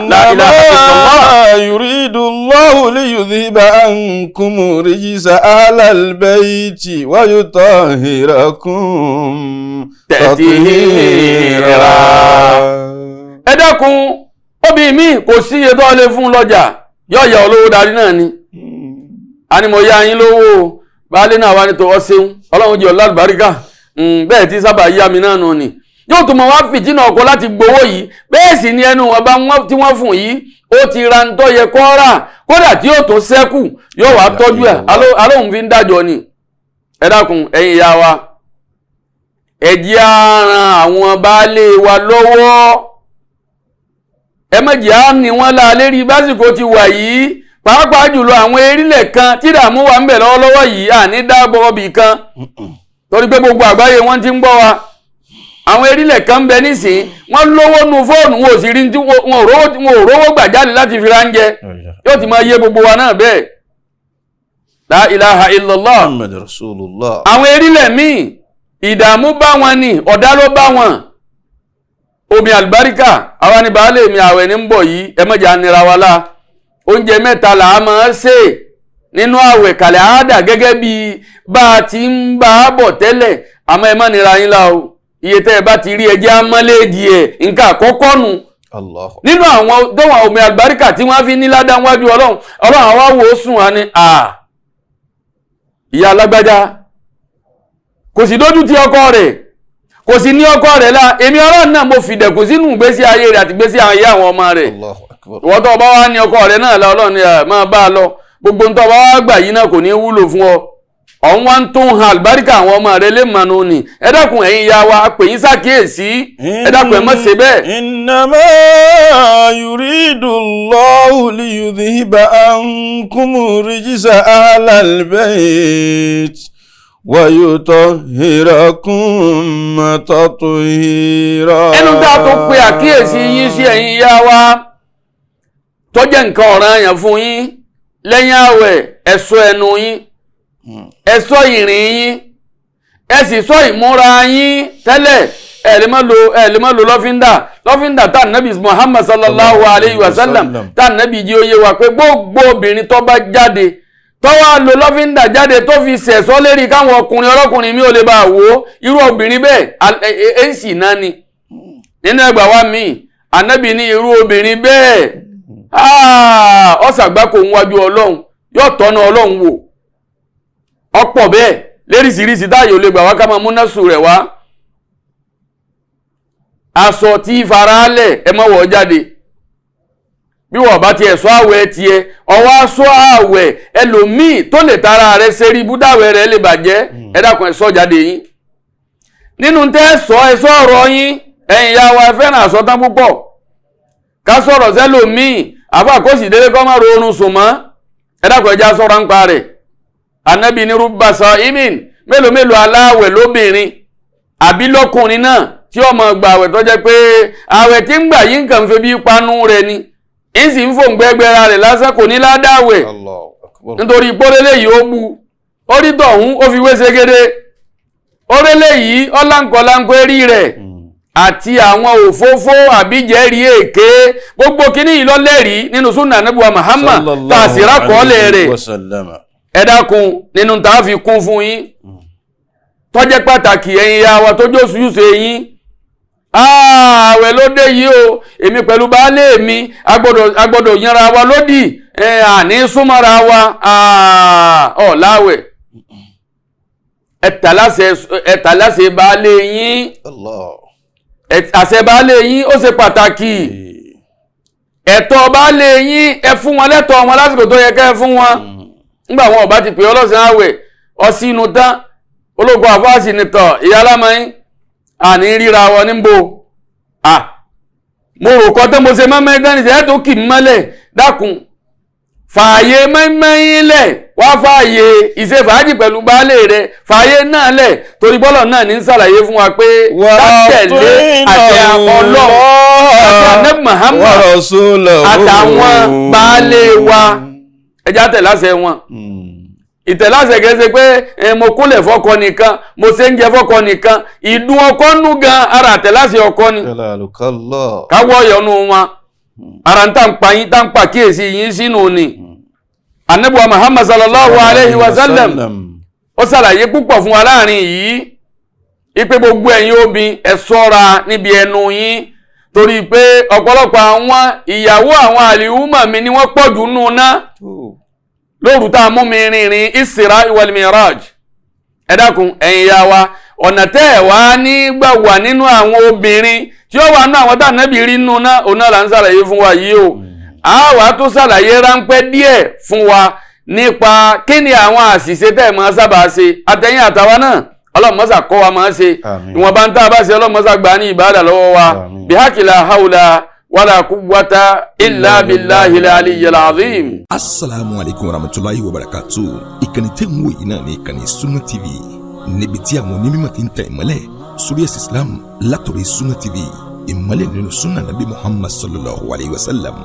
S3: yuridu Allahu liyudhhiba ankum rijsa ahlal bayti wa yutahhirakum tathira.
S2: ẹ dákun obìnrin mi kò sí iye tó lè fún lọ́jà yóò yọ olówó darí náà ni a ní mo yá yín lówó baálé náà wá ní tó ọ ṣeun ọlọ́run jẹ́ ọlálùbáríkà bẹ́ẹ̀ tí sábà yá mi náà nù ni yóò tún mọ̀ wá fìtínà ọkọ láti gbowó yìí bẹ́ẹ̀ sì ni ẹnu wọn bá tí wọ́n fún yìí ó ti ra ń tọ́ yẹ kọ́ rà kódà tí yóò tún sẹ́kù yóò wá tọ́jú ẹ̀ alóhùn fi ń dájọ́ ni ẹ dákun ẹ̀yin ìyá wa ẹ jẹ́ á ran àwọn baálé wa lọ́wọ́ ẹ má jẹ́ á ní wọ́n la lérí básìkò ti wà yìí pàápàá jùlọ àwọn erílẹ̀ kan tí ìdààmú wà ń bẹ lọ́wọ́lọ́wọ́ yìí àní dáàbọ̀ ọbì kan torí pé gbogbo àgbáyé wọ́n ti ń gbọ́ wa àwọn erílẹ̀ kan bẹ nísìn wọ́n lówó nu fóònù wọn ò sì rí tí wọn ò rówó gbà jáde láti fi ránjẹ yóò ti máa yé gbogbo wa náà bẹ́ẹ̀ la ilaha illallah
S3: Muhammad Rasulullah.
S2: àwọn erílẹ̀ míì ìdààmú bá wọn ni ọ̀dá ló bá wọn omi àlùbáríkà àwa ni baálé mi àwẹ̀ ní ń bọ̀ yìí ẹ mọ̀jà nira wa la oúnjẹ mẹ́ta là á máa ṣe nínú àwẹ̀ kàlẹ̀ àádà gẹ́gẹ́ bí bá a ti ń bá a bọ̀ tẹ́lẹ̀ àmọ́ ẹ má nira yín la o iye tẹ́ ẹ bá ti rí ẹjẹ́ amọ́léèdì ẹ̀ nǹkan àkọ́kọ́ nù nínú àwọn dọ́wọ̀n omi àlùbáríkà tí wọ́n fi ní ládá wájú ọlọ́run àwa wò ó sùn wá ní ìyá alágbájá kò sì dójú ti ọkọ rẹ̀ kò sì ní ọkọ rẹ̀ la èmi ọlọ́run náà mo fìdẹ̀kùn sínú ìgbésí ayé rẹ̀ àti ìgbésí ayé àwọn ọmọ rẹ̀ ìwọ́n tó bá wá ní ọkọ rẹ̀ náà la ọlọ́run máa bá a lọ gbogbo tó bá wá gbà yìí náà kò ní wúlò fún ọ ọ̀hún wá ń tún han àlùbáríkà àwọn ọmọ rẹ̀ lè mọ̀nù ni ẹ dákun ẹ̀yin ya wa pè yín ṣàkíyèsí ẹ dákun ẹ má ṣe bẹ́ẹ̀.
S3: Innama yuridu Allahu liyudhhiba ankum rijsa ahlal bayt wa yutahhirakum tathira.
S2: ẹnu tá a tó pe àkíyèsí yín sí ẹ̀yin ya wa tó jẹ́ nǹkan ọ̀ranyàn fún yín lẹ́yìn àwẹ̀ ẹ ṣọ́ ẹnu yín ẹ ṣọ́ ìrìn yín ẹ sì ṣọ́ ìmúra yín tẹ́lẹ̀ ẹ lè má lo lọ́fíńdà tá nàbí Muhammad sallallahu alayhi wa sallam tá nàbí jí ó yé wa pé gbogbo obìnrin tó bá jáde tó wá lo lọ́fíńdà jáde tó fi sẹ̀sọ́ lérí káwọn ọkùnrin ọlọ́kùnrin mi ò lè bá wò ó irú obìnrin bẹ́ẹ̀ èsì náà ni nínú ẹgbàá wa míì ànábì ní irú obìnrin bẹ́ẹ̀ ọ̀sàgbákò ń wájú ọlọ́run yóò tọ́nà ọlọ́run wò ọ̀pọ̀ bẹ́ẹ̀ léríṣiríṣi táyé ò lè gbà wá ká máa múná sùn rẹ̀ wá aṣọ tí faraalẹ̀ ẹ má wọ̀ jáde bí wọ́n bá tiẹ̀ sọ àwẹ̀ tiẹ̀ ọwọ́ aṣọ àwẹ̀ ẹlòmíì tó lè tara rẹ̀ ṣeré ibùdáwẹ̀ rẹ̀ lè bàjẹ́ ẹ dákun ẹ sọ jáde yín nínú tẹ́ ẹ sọ ọ̀rọ̀ yín ẹ̀yin ìyá wa ẹ fẹ́ràn aṣọ tán púpọ̀ ká sọ̀rọ̀ sẹ́lòmíì àbá kó sì délé kọ́ máa ro oorun sùn mọ́ ẹ dákun ẹja sọ́ra ń pa rẹ̀ Ànábì ní rubba sa'imin mélòó aláwẹ̀ lóbìnrin àbí lọ́kùnrin náà tí ó máa gba àwẹ̀ tó jẹ́ pé àwẹ̀ tí ń gbà yí nǹkan fi bí panu rẹ̀ ni ń sì ń fò ń gbẹ́gbẹ́ra rẹ̀ lásán kò ní ládáwẹ̀ nítorí pórélé yìí ó bu orí tọ̀hún ó fi wé segede orélé yìí ọlánkọlánkọ rí rẹ̀ àti àwọn òfófó àbíjẹ́rí èké gbogbo kíní yìí lọ́lẹ́rìí nínú súnà Ànábì wa Muhammad tàṣírà kọ́ọ̀lẹ̀ rẹ̀ ẹ dákun nínú tá a fi kún fún yín tó jẹ́ pàtàkì ẹ̀yin ya wa tó jóṣùṣe yín ààwẹ̀ ló dé yìí o èmi pẹ̀lú baálé mi agbọ́dọ̀ yanra wa lódì àní súnmọ́ra wa ọ̀láwẹ̀ ẹ̀tàláṣẹ baálé yín àṣẹ baálé yín ó ṣe pàtàkì ẹ̀tọ́ baálé yín ẹ fún wọn lẹ́tọ̀ọ́ wọn lásìkò tó yẹ kẹ́ fún wọn nígbà wọn ọba ti pè ọlọ́sàn àwẹ̀ ọsínú tán ológun àfáàsì nìtọ̀ ìyá alámọ́yìn àní ríra wọn níbo mo rò kọ́ tó mo ṣe mọ́mọ́ ìdánilẹ̀ ẹ̀ tó kì í mọ́lẹ̀ dákun fààyè mẹ́mẹ́yìn lẹ̀ wá fààyè ìṣe fàájì pẹ̀lú baálé rẹ̀ fààyè náà lẹ̀ torí bọ́lọ̀ náà ní ṣàlàyé fún wa pé látẹ̀lé àti Ọlọ́run àti Ànábì Muhammad àtàwọn baálé wa ẹjá tẹ̀láṣẹ wọn ìtẹ̀láṣẹ gẹ́gẹ́ pé mo kúnlẹ̀ fọ́kọ nìkan mo ṣe ń jẹ fọ́kọ nìkan ìdún ọkọ nú gan ara àtẹ̀láṣẹ ọkọ ni káwọ́ ọ̀yọ́nú wọn ara ń tàn pa kíyèsí yín sínú ni Ànábì wa Muhammad sallallahu alayhi wa sallam ó ṣàlàyé púpọ̀ fún wa láàrin yìí ipe gbogbo ẹ̀yin obìn ẹ ṣọ́ra níbi ẹnu yín torí pé ọ̀pọ̀lọpọ̀ àwọn ìyàwó àwọn àlìhùmà mi ni wọ́n pọ̀jù nù ná lóòrù tá a mú mi rìnrìn Isra wal Miraj ẹ dákun ẹ̀yin ya wa ọ̀nà tẹ́ ẹ̀ wá nígbà wà nínú àwọn obìnrin tí ó wà nínú àwọn tá ànábì rí nínú náà òun náà là ń ṣàlàyé fún wa yìí o àwa tó ṣàlàyé ráńpẹ́ díẹ̀ fún wa nípa kí ni àwọn àṣìṣe tẹ́ ẹ̀ máa sábà ṣe àtẹ̀yìn àtàwa náà ọlọ́mọ́sà kọ́ wa máa ṣe ìwọ̀nba ń tá a bá ṣe ọlọ́mọ́sà gbà ní ìbádà lọ́wọ́ wa bihaqila hawla wala quwwata illa billahi al-aliyyil azim.
S4: Assalamu alaikum warahmatullahi wabarakatuh. Ìkànnì tẹ́ ń wò yìí náà ní ìkànnì Sunna TV níbi tí àwọn onímọ̀ ti ń tẹ̀ ìmọ́lẹ̀ sórí ẹ̀sìn Islam látọ̀rí Sunna TV ìmọ́lẹ̀ nínú Sunna Nabi Muhammad sallallahu alayhi wa sallam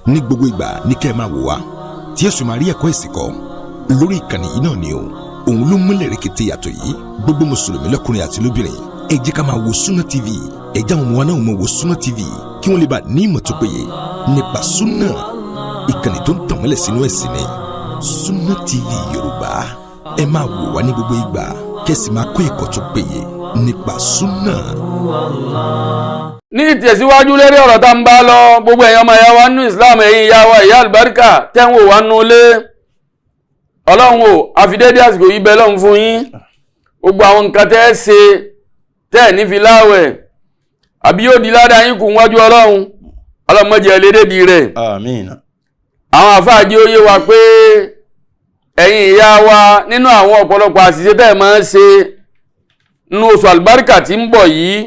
S4: ní gbogbo ìgbà ní kẹ́ ẹ máa wò wá tí ẹ sì máa rí ẹ̀kọ́ ẹ̀sìn kọ́ lórí ìkànnì yìí náà ni o òun ló múlẹ̀ rẹ̀kẹ̀tẹ̀ yàtọ̀ yìí gbogbo mùsùlùmí lọ́kùnrin àti lóbìnrin ẹ jẹ́ ká máa wo Sunna TV ẹ jẹ́ àwọn ọmọ wa náà máa wo Sunna TV kí wọ́n lè bá ní ìmọ̀ tó péye nípa Sunna ìkànnì tó ń tàn mọ́lẹ̀ sínú ẹ̀sìn ni Sunna TV Yorùbá ẹ máa wò wá ní gbogbo ìgbà kẹ́sì máa kọ́ ẹ̀kọ́ tó péye nípa Sunna.
S2: ní ìtẹ̀síwájú lérí ọ̀rọ̀ tá ń bá lọ gbogbo ẹ̀yin ọmọ ìyá wa nínú Islam ẹ̀yin ìyá wa ìyá àlùbáríkà tẹ́ ń wò wá nínú ilé Ọlọ́run o àfidédé àsìkò yìí bẹ lọ́run fún yín gbogbo àwọn nǹkan tẹ́ ẹ ṣe tẹ́ ẹ̀ ní fi láwẹ̀ àbí yóò di ládàá yín kù wájú Ọlọ́run má jẹ́ ẹlẹ́dẹ̀dì rẹ̀
S3: àmín.
S2: àwọn àfáàjí ó yé wa pé ẹ̀yin ìyá wa nínú àwọn ọ̀pọ̀lọpọ̀ àṣìṣe tẹ́ ẹ̀ máa ń ṣe nínú oṣù àlùbáríkà tí ń bọ̀ yìí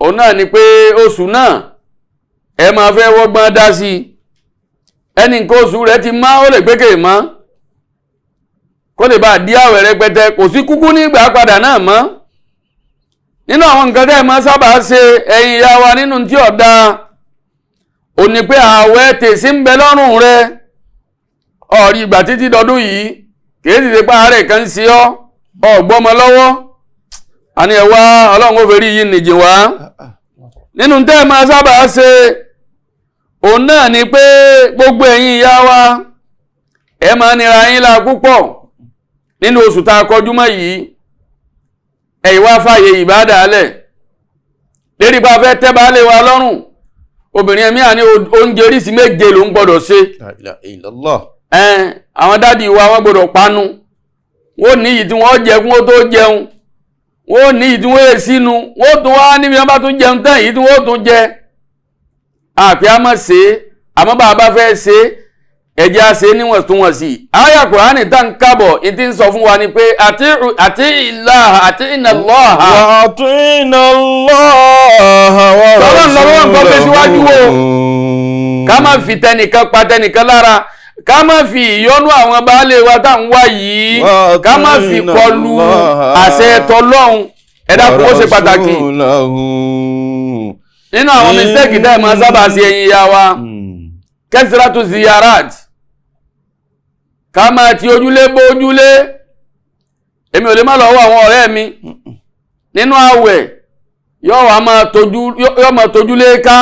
S2: òun náà ni pé oṣù náà ẹ máa fẹ́ wọ́gbọ́n dá sí ẹni nǹkan oṣù rẹ̀ ti má ó lè gbékè mọ́ kó lè bá dí àwẹ̀ rẹpẹtẹ kò sí kúkú ní ìgbà padà náà mọ́ nínú àwọn nǹkan tẹ́ ẹ máa sábà ṣe ẹ̀yin ìyá wa nínú tí ọ̀dà ò ní pé àwẹ̀ tèsí ń bẹ lọ́rùn rẹ ọ̀rí ìgbà títí dọdún yìí kìí sì ṣe pé àárẹ̀ kan sí ọ ọ̀gbọ́mọ lọ́wọ́ àní ẹ̀wá Ọlọ́run ó fẹ́rí yìí nìjì wá nínú tẹ́ ẹ máa sábà ṣe òun náà ni pé gbogbo ẹ̀yin ìyá wa ẹ máa nira yín la púpọ̀ nínú oṣù tá a kọjú mọ́ yìí ẹ̀yin wá fàyè ìbádà alẹ̀ lérí bá fẹ́ tẹ́ bá lè wa lọ́rùn obìnrin ẹ̀mí àní oúnjẹ oríṣi méje ló ń gbọ́dọ̀ ṣe
S3: La ilaha illallah.
S2: àwọn dádì wa wọ́n gbọ́dọ̀ panu wọ́n ní ìyí tí wọ́n jẹ kún ó tó jẹun wọ́n ní ìyí tí wọ́n yẹ sínú wọ́n tún wá níbi wọ́n bá tún jẹun tán ìyí tí wọ́n tún jẹ àpé a mọ̀ ṣe àmọ́ bá a bá fẹ́ ṣe ẹjẹ́ a ṣe níwọ̀ntúnwọ̀nsì àyá Kùránì tá ń kábọ̀ ìtí ń sọ fún wa ni pé àti ìlàhà àti ìnàlọ́hà
S3: Wa atina Allah wa
S2: Ọlọ́run lọ́wọ́ nǹkan pé síwájú o ká má fi tẹnìkan pa tẹnìkan lára ká má fi ìyọ́nú àwọn baálé wa tá ń wá yìí ká má fi kọlu àṣẹ tọlọ́hun ẹ̀dá kò ó ṣe pàtàkì nínú àwọn mistake tẹ́ ẹ̀ máa sábà ṣe ẹ̀yin ya wa kẹsìrátù ziyarat ká máa ti ojúlé bó ojúlé èmi ò lè má lọ́wọ́ àwọn ọ̀rẹ́ mi nínú àwẹ̀ yóò máa tojúlé ká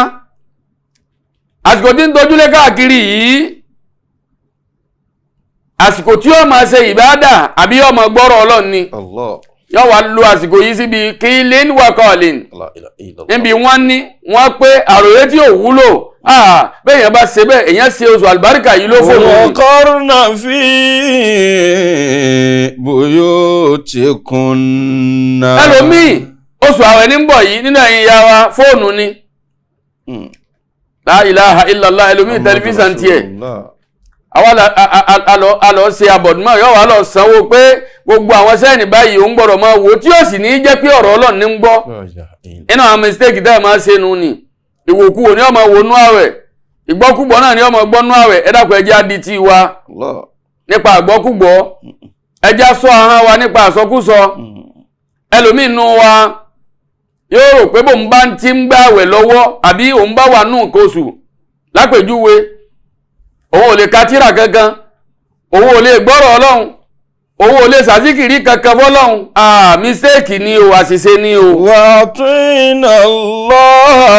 S2: àsìkò tí ń tojúlé káàkiri yìí àsìkò tí yóò máa ṣe ìbádà àbí yóò máa gbọ́rọ̀ Ọlọ́run ni yóò wá lo àsìkò yìí síbi kílín wákọ̀ọ̀lìn níbi wọ́n ní wọ́n pé àròyé tí ò wúlò bẹ́ẹ̀ yẹn bá ṣe bẹ́ẹ̀ èyàn ṣe oṣù àlùbáríkà yìí ló fòrò
S3: waqarna fi buyutikunna.
S2: ẹlòmíì oṣù àwẹ̀ ní ń bọ̀ yìí nínú ẹ̀yin ya wa fóònù ni la ilaha illallah ẹlòmíì tẹlifíṣàn tiẹ̀ àwọn alọ́ ṣe abọ̀dúnmọ́ yóò wá lọ sanwó pé gbogbo àwọn sẹ́ẹ̀nì báyìí òun gbọ́dọ̀ máa wò tí ó sì ní jẹ́ pé ọ̀rọ̀ Ọlọ́run ní ń gbọ́ nínú àwọn mistake tẹ́ ẹ̀ máa ṣe nu ni ìwòkúwò ní ọmọ wò nú àwẹ̀ ìgbọ́kúgbọ́ náà ní ọmọ gbọ́ nú àwẹ̀ ẹ dákun ẹjẹ́ adi tí wa nípa àgbọ́kúgbọ́ ẹjẹ́ sọ ahọ́n wa nípa àsọkúsọ ẹlòmíín nú wa yóò rò pé bóun bá ti ń gbà àwẹ̀ lọ́wọ́ àbí òun bá wà nù nǹkan oṣù lápèjúwe òun ò lè ka tírà kankan òun ò lè gbọ́rọ̀ Ọlọ́run òun ò lè sàzíkìrí kankan fọ́lọ́run mistake ni o àṣìṣe ni o.
S3: wàtúnà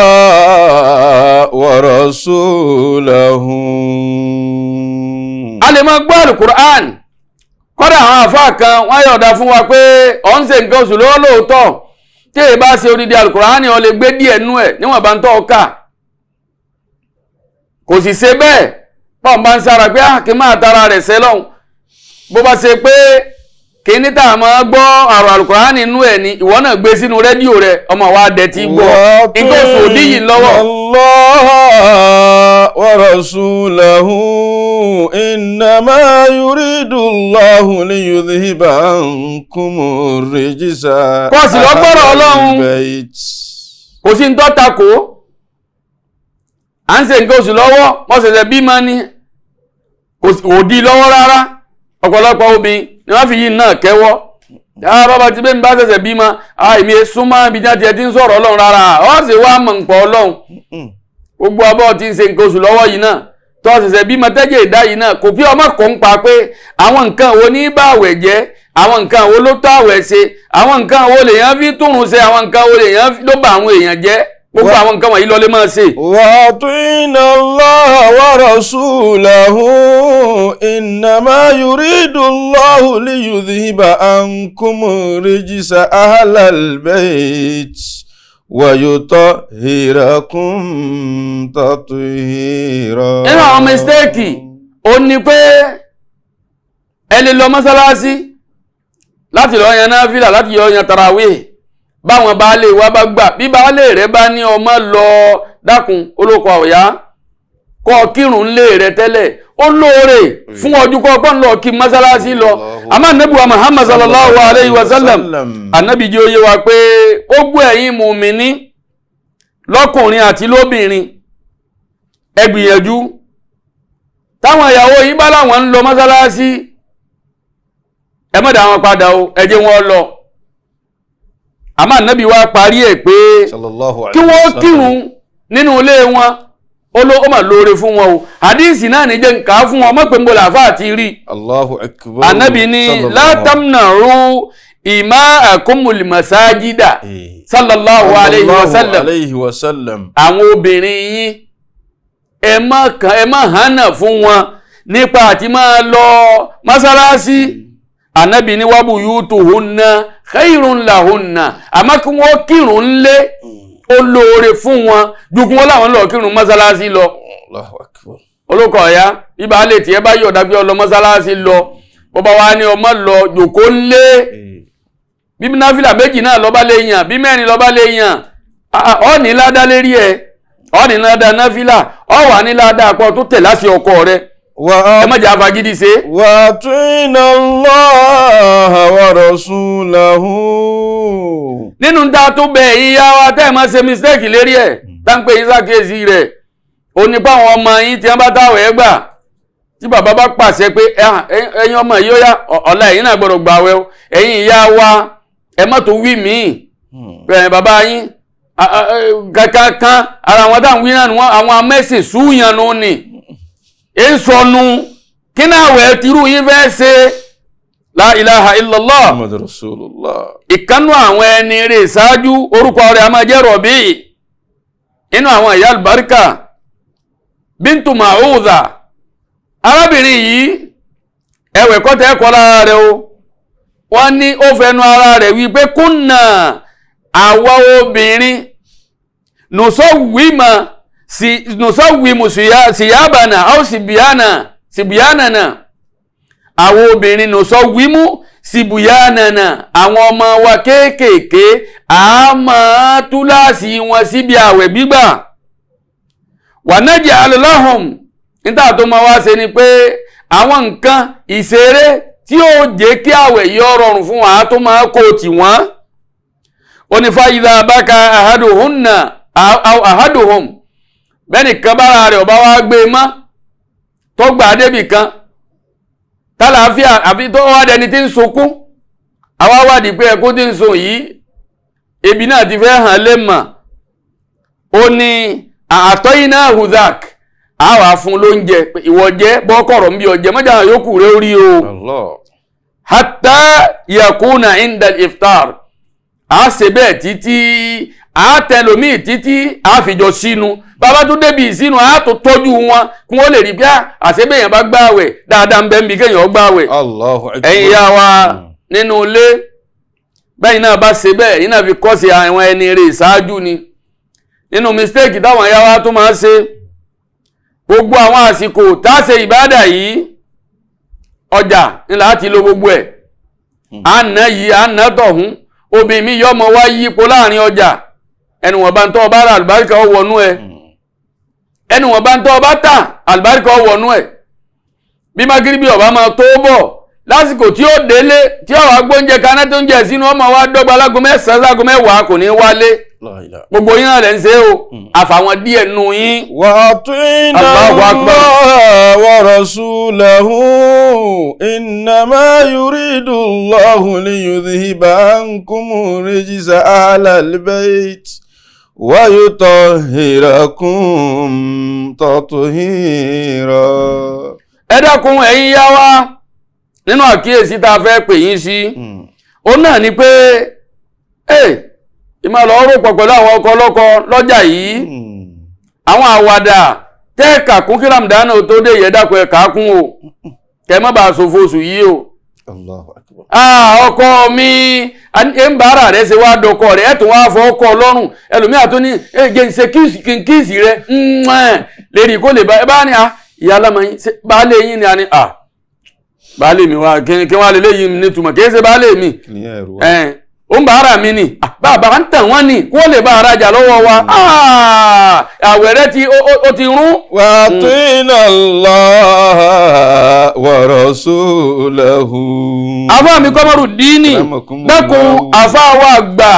S3: Allah wa rasulahu.
S2: a lè máa gbọ́ alukur'an kọ́dà àwọn àfáà kan wọ́n yọ̀ọ̀dá fún wa pé ọ̀ ń ṣe nǹkan oṣù lọ́wọ́ lóòótọ́ tí èyí bá ṣe odidi alukur'an ni ọ lè gbé díẹ̀ nú ẹ̀ níwọ̀n bá ń tọ́ ọkà kò sì ṣe bẹ́ẹ̀ pọ́n bá ń sára pé kí máa tara rẹ̀ sẹ́lọ́hun bó bá ṣe pé kí ní tàà máa gbọ́ àrò Al-Qur'an nínú ẹ̀ ni ìwọ náà gbé sínú rédíò rẹ̀ ọmọ wa dẹ̀ ti gbọ́ nǹkan oṣù òdí yìí lọ́wọ́.
S3: Allah wa rasulahu innama yuridu Allahu liyudhhiba ankumur rijsa.
S2: kò sí lọ́gbọ́rọ̀ Ọlọ́run kò sí ń tọ́ takò à ń ṣe nǹkan oṣù lọ́wọ́ wọ́n ṣẹ̀ṣẹ̀ bímọ ni kò di lọ́wọ́ rárá ọ̀pọ̀lọpọ̀ obìnrin ni wọ́n fi yìí náà kẹ́wọ́ bàbá ti bẹ́ẹ̀ bá ṣẹ̀ṣẹ̀ bímọ èmi súnmọ́ ibi jáde ẹ ti ń sọ̀rọ̀ Ọlọ́run rárá ọ́ sì wá mọ̀ nǹkan Ọlọ́run gbogbo abọ́ ti ń ṣe nǹkan oṣù lọ́wọ́ yìí náà tó ṣẹ̀ṣẹ̀ bímọ tẹ́jẹ̀ ìdá yìí náà kò bí ọmọ kò ń pa pé àwọn nǹkan wo ní bá àwẹ̀ jẹ́ àwọn nǹkan wo ló tó àwẹ̀ ṣe àwọn nǹkan wo lèèyàn fi túrun ṣe àwọn nǹkan wo lèèyàn ló bá àwọn èèyàn jẹ́ gbogbo àwọn nǹkan wọ̀nyí lọ́lé máa ṣe.
S3: wàtúnà Allah wa rasulahu innama yuridu Allahu liyudhhiba ankumur rijsa ahlal bayt wa yutahhirakum tathira.
S2: nínú àwọn mistake ó ní pé ẹ lè lọ mọ́sálásí láti lọ yan náfìlà láti lọ yan tarawih báwọn baálé wa bá gbà bí baálé rẹ bá ní ọmọ lọ dákun olóko ọ̀yá kọ́ kírun lé rẹ tẹ́lẹ̀ ó lóore fún ọdún kọ́kọ́ lọ kí mọ́sálásí lọ àmọ́ ànábì wa Muhammad sallallahu alayhi wa sallam ànábì jẹ́ oyé wa pé ó gbọ́ ẹ̀yin mùmíní lọ́kùnrin àti lóbìnrin ẹ gbìyànjú táwọn ìyàwó yìí bá láwọn ń lọ mọ́sálásí ẹ má dá wọn padà o ẹ jẹ́ wọn lọ àmọ́ ànábì wa parí ẹ̀ pé kí wọ́n kírun nínú ilé wọn ó mà lóore fún wọn o hadisi náà ní jẹ́ nǹkan fún wọn mọ́ pé mo làfà àti rí ànábì ní la tamna'u ima'akumul masajida sallallahu alayhi wa sallam àwọn obìnrin yín ẹ má hànà fún wọn nípa àti máa lọ mọ́sálásí ànábì ní wa buyutuhunna khairun lahunna àmọ́ kí wọ́n kírun lé olóore fún wọn ju kí wọ́n láwọn lọ kírun mọ́sálásí lọ. olóko ọ̀yá ibà lè tí ẹ bá yọ̀dá pé ọlọ mọ́sálásí lọ bọ́bá wa ní ọmọ lọ jòkó lé bí náfìlà méjì náà lọ́ba lè yàn bí mẹ́rin lọ́ba lè yàn ọ́ ní ládá lérí ẹ̀ ọ́ ní ládá náfìlà ọ́ wà ní ládá àpọ̀ tó tẹ̀ láti ọkọ rẹ̀ ẹ má jà fagídí ṣe.
S3: wàtúnà Allah wa rasulahu.
S2: nínú ta tó bẹ̀ ìyá wa tẹ́ ẹ̀ máa ṣe mistake lérí ẹ̀ táǹpẹ̀ yín ṣàkíyèsí rẹ̀ ó ní báwọn ọmọ yín tí wọ́n bá táwẹ̀ gbà tí bàbá bá pàṣẹ pé ẹ̀yin ọmọ yìí ó yá ọ̀la ẹ̀yin náà gbọ́dọ̀ gbààwẹ̀ o ẹ̀yin ìyá wa ẹ má tó wí míì bàbá yín kankan ara wọn dáhùn wí náà ni wọn àwọn amẹ́sìn súyànnú ni èsọ̀nù kí náà wẹ̀ tìrú yín fẹ́ ṣe la ilaha illallah
S3: Muhammad Rasulullah.
S2: ìkánú àwọn ẹni rẹ̀ ṣáájú orúkọ rẹ̀ a máa jẹ́ Rọ̀bí inú àwọn ìyá albarka bíntu Ma'udha arábìnrin yìí ẹwẹ̀ kọ́tẹ́ ẹ̀kọ́ lára rẹ̀ o wọ́n ní ó fẹnu ara rẹ̀ wípé kúnnà àwa obìnrin nùsọ́wìmù síyábànà áù síbíyánànà àwọn obìnrin nùsọ́wìmù síbíyánànà àwọn ọmọ wa kéékèèké àmọ́ túláàsì wọn síbi àwẹ̀ gbígbà wà nájẹ̀ alẹ́lọ́hùn níta tó máa wá ṣe ni pé àwọn nǹkan ìṣeré tí ó jẹ́ kí àwẹ̀ yọ rọrùn fún wa tó máa kó tì wọ́n onífà ìdá báka àhádùhùn bẹ́ẹ̀ni kan bára rẹ̀ ọba wá gbé mọ́ tó gbà débì kan tálàáfíà àbí tó wá dẹni tí ń sunkún àwa wádìí pé ẹkún tí ń sun yìí ebi náà ti fẹ́ hàn lé mọ̀ ó ní àtọ́yìnà huzak àwa fún lóúnjẹ ìwọ jẹ́ bọ́kọ̀rọ̀ ń bí ọjẹ́ mọ́jà yókù rẹ̀ orí o hatta yakuna indal iftar a ṣe bẹ́ẹ̀ títí a tẹlòmíì títí a fìjọ sínú bàbá tó débi ìsínú a tó tọ́jú wọn kí wọ́n lè rí bí àṣebẹ̀yàn bá gbààwẹ̀ dáadáa ń bẹ́ ń bí kéèyàn gbààwẹ̀ ẹ̀yin yá wa nínú ilé bẹ́yìn náà bá ṣe bẹ́ẹ̀ yìí náà fi kọ́ sí àwọn ẹni rẹ̀ ṣáájú ni nínú mistake táwọn ẹ̀yà wa tó máa ń ṣe gbogbo àwọn àsìkò tá a ṣe ìbádà yìí ọjà ní láti lo gbogbo ẹ̀ àná yìí àná tọ̀hún obìnrin mi yọmọ wá yípo láàrin ọjà ẹnu wọn bá ń tọ́ ọba rà àlùbáríkà ó wọnú ẹ ẹnu wọn bá ń tọ́ ọba tà àlùbáríkà ó wọnú ẹ bí magiribi ọba máa tó bọ̀ lásìkò tí ó délé tí ó wá gbóúnjẹ kaná tó ń jẹ sínú ọmọ wa dọ́gba lágo mẹ́sàn-án lágo mẹ́wàá kò ní wálé gbogbo yín náà lẹ́ ń ṣe o àfàwọn díẹ̀ nù yín.
S3: wa atina Allaha wa rasulahu innama yuridu Allahu liyudhhiba ankum rijza ahlal bayt wa yutahhirakum tathira.
S2: ẹ dákun ẹ̀yin yá wa nínú àkíyèsí tá a fẹ́ pè yín sí ó náà ni pé ìmọ̀ lọ rò pọ̀ pẹ̀lú àwọn ọkọ ọlọ́kọ lọ́jà yìí àwọn àwàdà tẹ́ẹ̀kà kún kí Ramadan tó dé ìyẹ́dàkọ̀ ẹ̀ka kún o kẹ́ má bàa ṣòfò oṣù yìí o.
S3: Allahu Akbar.
S2: ọkọ mi ń bára rẹ̀ ṣe wá dọkọ rẹ̀ ẹ̀ tó wá fọ ọkọ ọlọ́run ẹlòmíà tó ní ẹ̀jẹ̀ ń ṣe kíìsì rẹ̀ lérí kó lè bá ní ìyá alámọ̀yìn baálé yín ni a ní baálé mi wá kí wọ́n lè léyìn nítumọ̀ kìí ṣe baálé mi ó ń bá ara mi ni bàbá ń tàn wọ́n ni kó lè bá ara jà lọ́wọ́ wa àwẹ̀rẹ́ tí ó ti rún.
S3: wa atina Allaha wa rasulahu.
S2: àfáà mi Kọ́mọ́rù Díìnì dákun àfáà wa gbà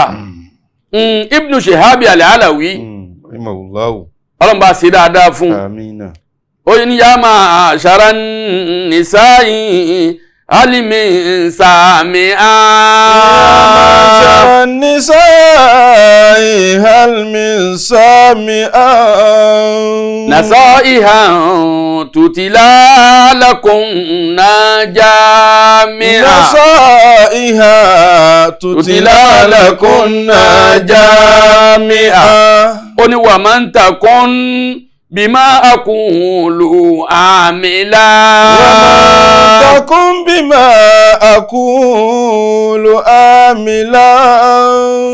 S2: Ibn Shihabi al-Alawi ọlọ́mọba ṣe dáadáa fún ó ní yá máa ṣàrà nìsáyìn alimi sami
S3: النساء هل من سامع
S2: نصائحا تتلى لكم جامعا
S3: نصائحا تتلى لكم جامعا
S2: oni wa man takun bima aqulu amila
S3: takun bima aqulu amila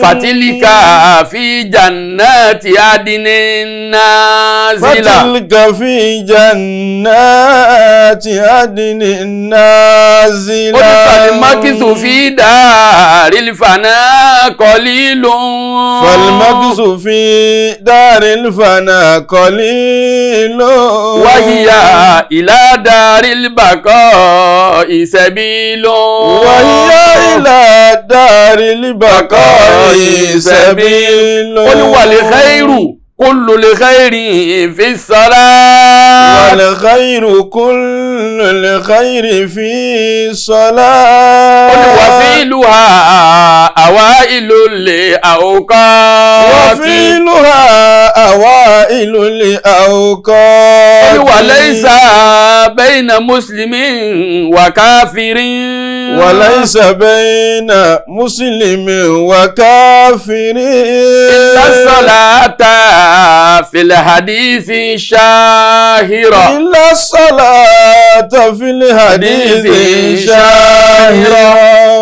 S2: fatilika fi jannati adnin nazila
S3: fatilka fi jannati adnin nazila
S2: oni falimakisu fi daril fana qalilun
S3: falimakisu fi daril fana qalilun
S2: وهي إلى دار البقاء سبيل
S3: وهي إلى دار البقاء سبيل
S2: قل والخير kullu l-khayri fi s-salat.
S3: wal-khayru kullu l-khayri fi s-salat.
S2: ó ní wa fi'luha awailul li-awqati.
S3: wa fi'luha awailul li-awqati.
S2: ó ní wa laysa bayna muslimin wa kafirin.
S3: wa laysa bayna muslimin wa kafirin.
S2: illa salata fil hadithi shahira.
S3: illa salata fil hadithi shahira.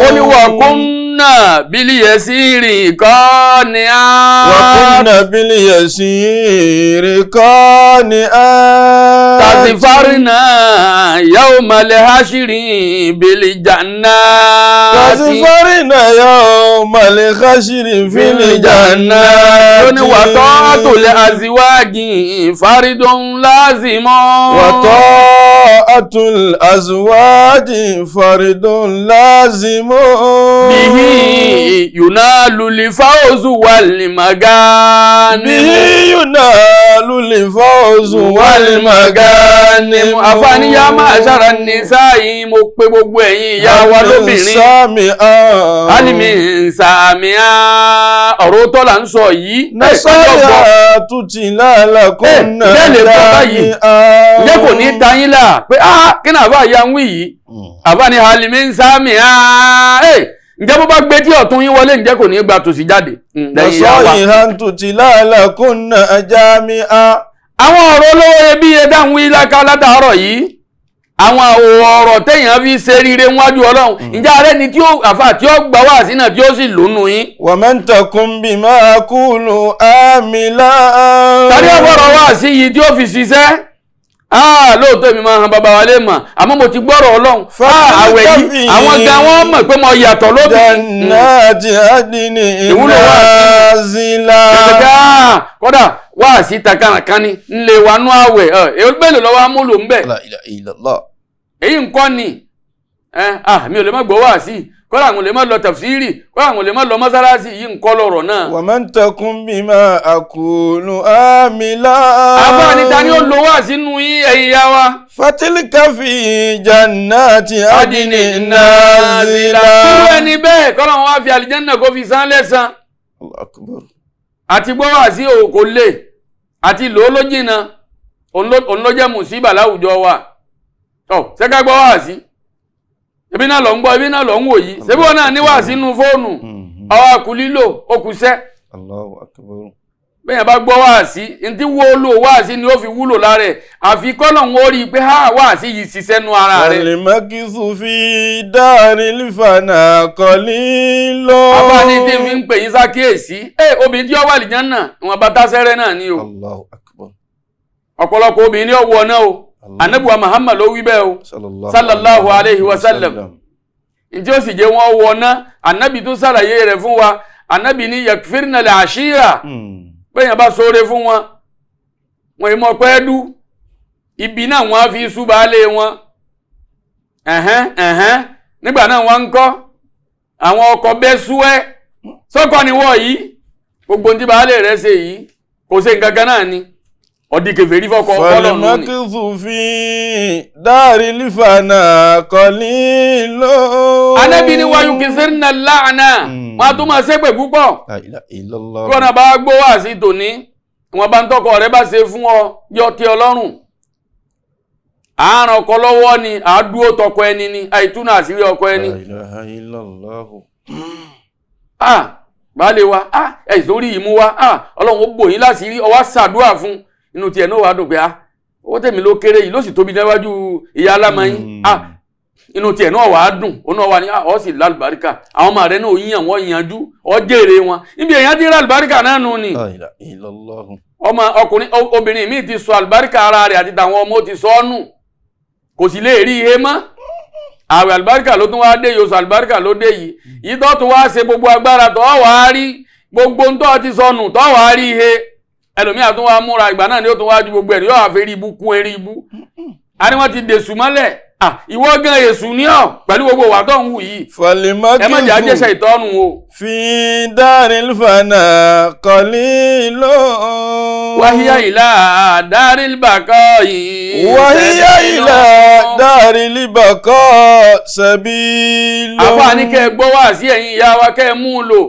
S2: ó ní wa kunna bil yasiri qani'at.
S3: wa kunna bil yasiri qani'at.
S2: tasifarna yawmal hashri bil jannati.
S3: tasifarna yawmal hashri fil jannati.
S2: ó ní wa ta'atul azwaji faridun lazimun.
S3: wa ta'atul azwaji faridun lazimun.
S2: bihi yunalu l-fawzu wal maganim.
S3: bihi yunalu l-fawzu wal maganim.
S2: àfààní ya ma'shara an-nisa'i mo pè gbogbo ẹ̀yin ìyá wa lóbìnrin. alimi sàmìà ọ̀rọ̀ tó là ń sọ yìí.
S3: nasaya tutila lakunna
S2: ǹjẹ́ kò ní tayín là pé kí ni àbá ìyá ń wí yìí. àbá ni alimi sàmìà ǹjẹ́ bó bá gbé tí ọ̀tún yín wọlé ǹjẹ́ kò ní gba tòsí jáde.
S3: nasaya tutila lakunna jami'a.
S2: àwọn ọ̀rọ̀ olówó iyebíye dáhùn wí látàárọ̀ yìí àwọn ọ̀rọ̀ téèyàn fi ṣe rire níwájú Ọlọ́run ǹjẹ́ ààrẹ ni tí ó àfà tí ó gbà wá sí náà tí ó sì lónú yín.
S3: wa man takum bima aqulu amila.
S2: tàbí ọ̀rọ̀ wá sí yìí tí ó fi ṣiṣẹ́ lóòótọ́ èmi máa han bàbá wa lè mọ̀ àmọ́ mo ti gbọ́rọ̀ Ọlọ́run àwẹ̀ yìí àwọn gan wọ́n mọ̀ pé mo yàtọ̀ lóbi.
S3: jannati adini nazila.
S2: kódà wá sí takankan ni ńlẹ̀ wa nú àwẹ̀ èyí mélòó lọ́wọ́ amúlò ń bẹ̀.
S3: la ilaha illallah.
S2: èyí nǹkan ni mi ò lè má gbọ́ wá sí kọ́lá àwọn olè má lọ tafsiri kọ́lá àwọn olè má lọ mọ́sálásí yìí nǹkan lọ̀rọ̀ náà.
S3: wa man takum bima aqulu amila.
S2: àfáàní ta ni ó lo wá sínú yín ẹ̀yin ya wa.
S3: fatilka fi jannati adini nazila.
S2: irú ẹni bẹ́ẹ̀ kọ́lá wọn wá fi àlìjánná kó fi san lẹ́san.
S3: Allahu akbar.
S2: àti gbọ́ wá sí òkò lè àti lò ó ló jìnnà òun ló jẹ́ mùsíbà láwùjọ wa. ṣẹ́ká gbọ́ wá sí ebi náà lọ ń gbọ́ ebi náà lọ ń wò yìí ṣebí wọn náà ní wá sínú fóònù àwọn àkùlílò okùsẹ́.
S3: Allahu akbar.
S2: bẹ́ẹ̀ bá gbọ́ wá sí ntí wúlò wá sí ni ó fi wúlò lára ẹ̀ àfi kọ́nà ń rí i pé wá sí yìí ṣiṣẹ́ nu ara rẹ̀.
S3: al-makithu fi daril fana qalilo.
S2: àfáàní tí fi ń pè yín sákèésí obìnrin tí ó wà lìjánà ìwọ̀n bá tásẹ́rẹ́ náà ni o.
S3: Allahu akbar.
S2: ọ̀pọ̀lọpọ̀ obìnrin ní ọwọ́ náà o anabuwa Muhammad ló wí bẹ́ẹ̀ o sallallahu alayhi wa sallam ǹjẹ́ ó sì jẹ́ wọn wọ ná anabi tó sàlàyé rẹ̀ fún wa anabi ní yakfirna al-ashira bẹ́yàn bá sóore fún wọn wọn ìmọ̀ pẹ́ dú ibi náà wọ́n á fi ṣúbà lé wọn nígbà náà wọ́n ń kọ́ àwọn ọkọ̀ bẹ́ súwẹ́ sọ́kọ́ ni wọ́n yìí gbogbo tí baálé rẹ̀ ṣe yìí kò ṣe nǹkan kan náà ni ọdí kèfèrí fọ́kọ́ ọlọ́run ní.
S3: fal-makithu fi daril fana qalilo.
S2: Ànábì ní wáyú kìsìrìnà láàánà wọn a tún máa ṣépè púpọ̀.
S3: La ilaha illallah.
S2: bí wọn bá gbọ́ wá sí tòní wọn bá ń tọkọ rẹ bá ṣe fún ọ yọ tí ọlọ́run àárọ̀ ọkọ lọ́wọ́ ni àádúró tọkọ ẹni ni àìtúnà àṣírí ọkọ ẹni.
S3: La ilaha illallah.
S2: baálé wa ìsórí ìmú wa ọlọ́run ó bò yín láṣìírí ọwá ṣàdúrà fún inú tiẹ̀ náà wà dùn pé owó tèmi ló kéré yìí ló sì tóbi níwájú ìyá alámọ̀yìn inú tiẹ̀ náà wà á dùn ó náà wà ní ọ sì lálùbáríkà àwọn ọmọ rẹ náà yíyàn wọ́n yanjú ọ jèrè wọn níbi èèyàn ti rí àlùbáríkà náà nù ni.
S3: La ilaha illallah.
S2: ọmọ ọkùnrin obìnrin míì ti sọ àlùbáríkà ara rẹ̀ àti tàwọn ọmọ ti sọ ọ́ nù kò sì lè rí ihe mọ́ àwẹ̀ àlùbáríkà ló tún wá dé yìí oṣù àlùbáríkà ló dé yìí yìí tó tún wá ṣe gbogbo agbára tó wà á rí gbogbo ń tó ti sọnù tó wà á rí ihe ẹlòmíà tún wá múra ìgbà náà ni ó tún wá ju gbogbo ẹ̀rí yóò àfẹ́ rí ibú kún erí ibú a ní wọ́n ti dèṣù mọ́lẹ̀ ìwọ gan èṣù ní ọ pẹ̀lú gbogbo wà tó ń wù yìí ẹ má jẹ́ àjẹsẹ̀ ìtọ́nù o.
S3: fi daril fana qalilun.
S2: wáhíyá ìlà daril baqa'i.
S3: wáhíyá ìlà daril baqa'i sabilun.
S2: àfààní kẹ́ gbọ́ wá sí ẹ̀yin ìyá wa kẹ́ mú un lò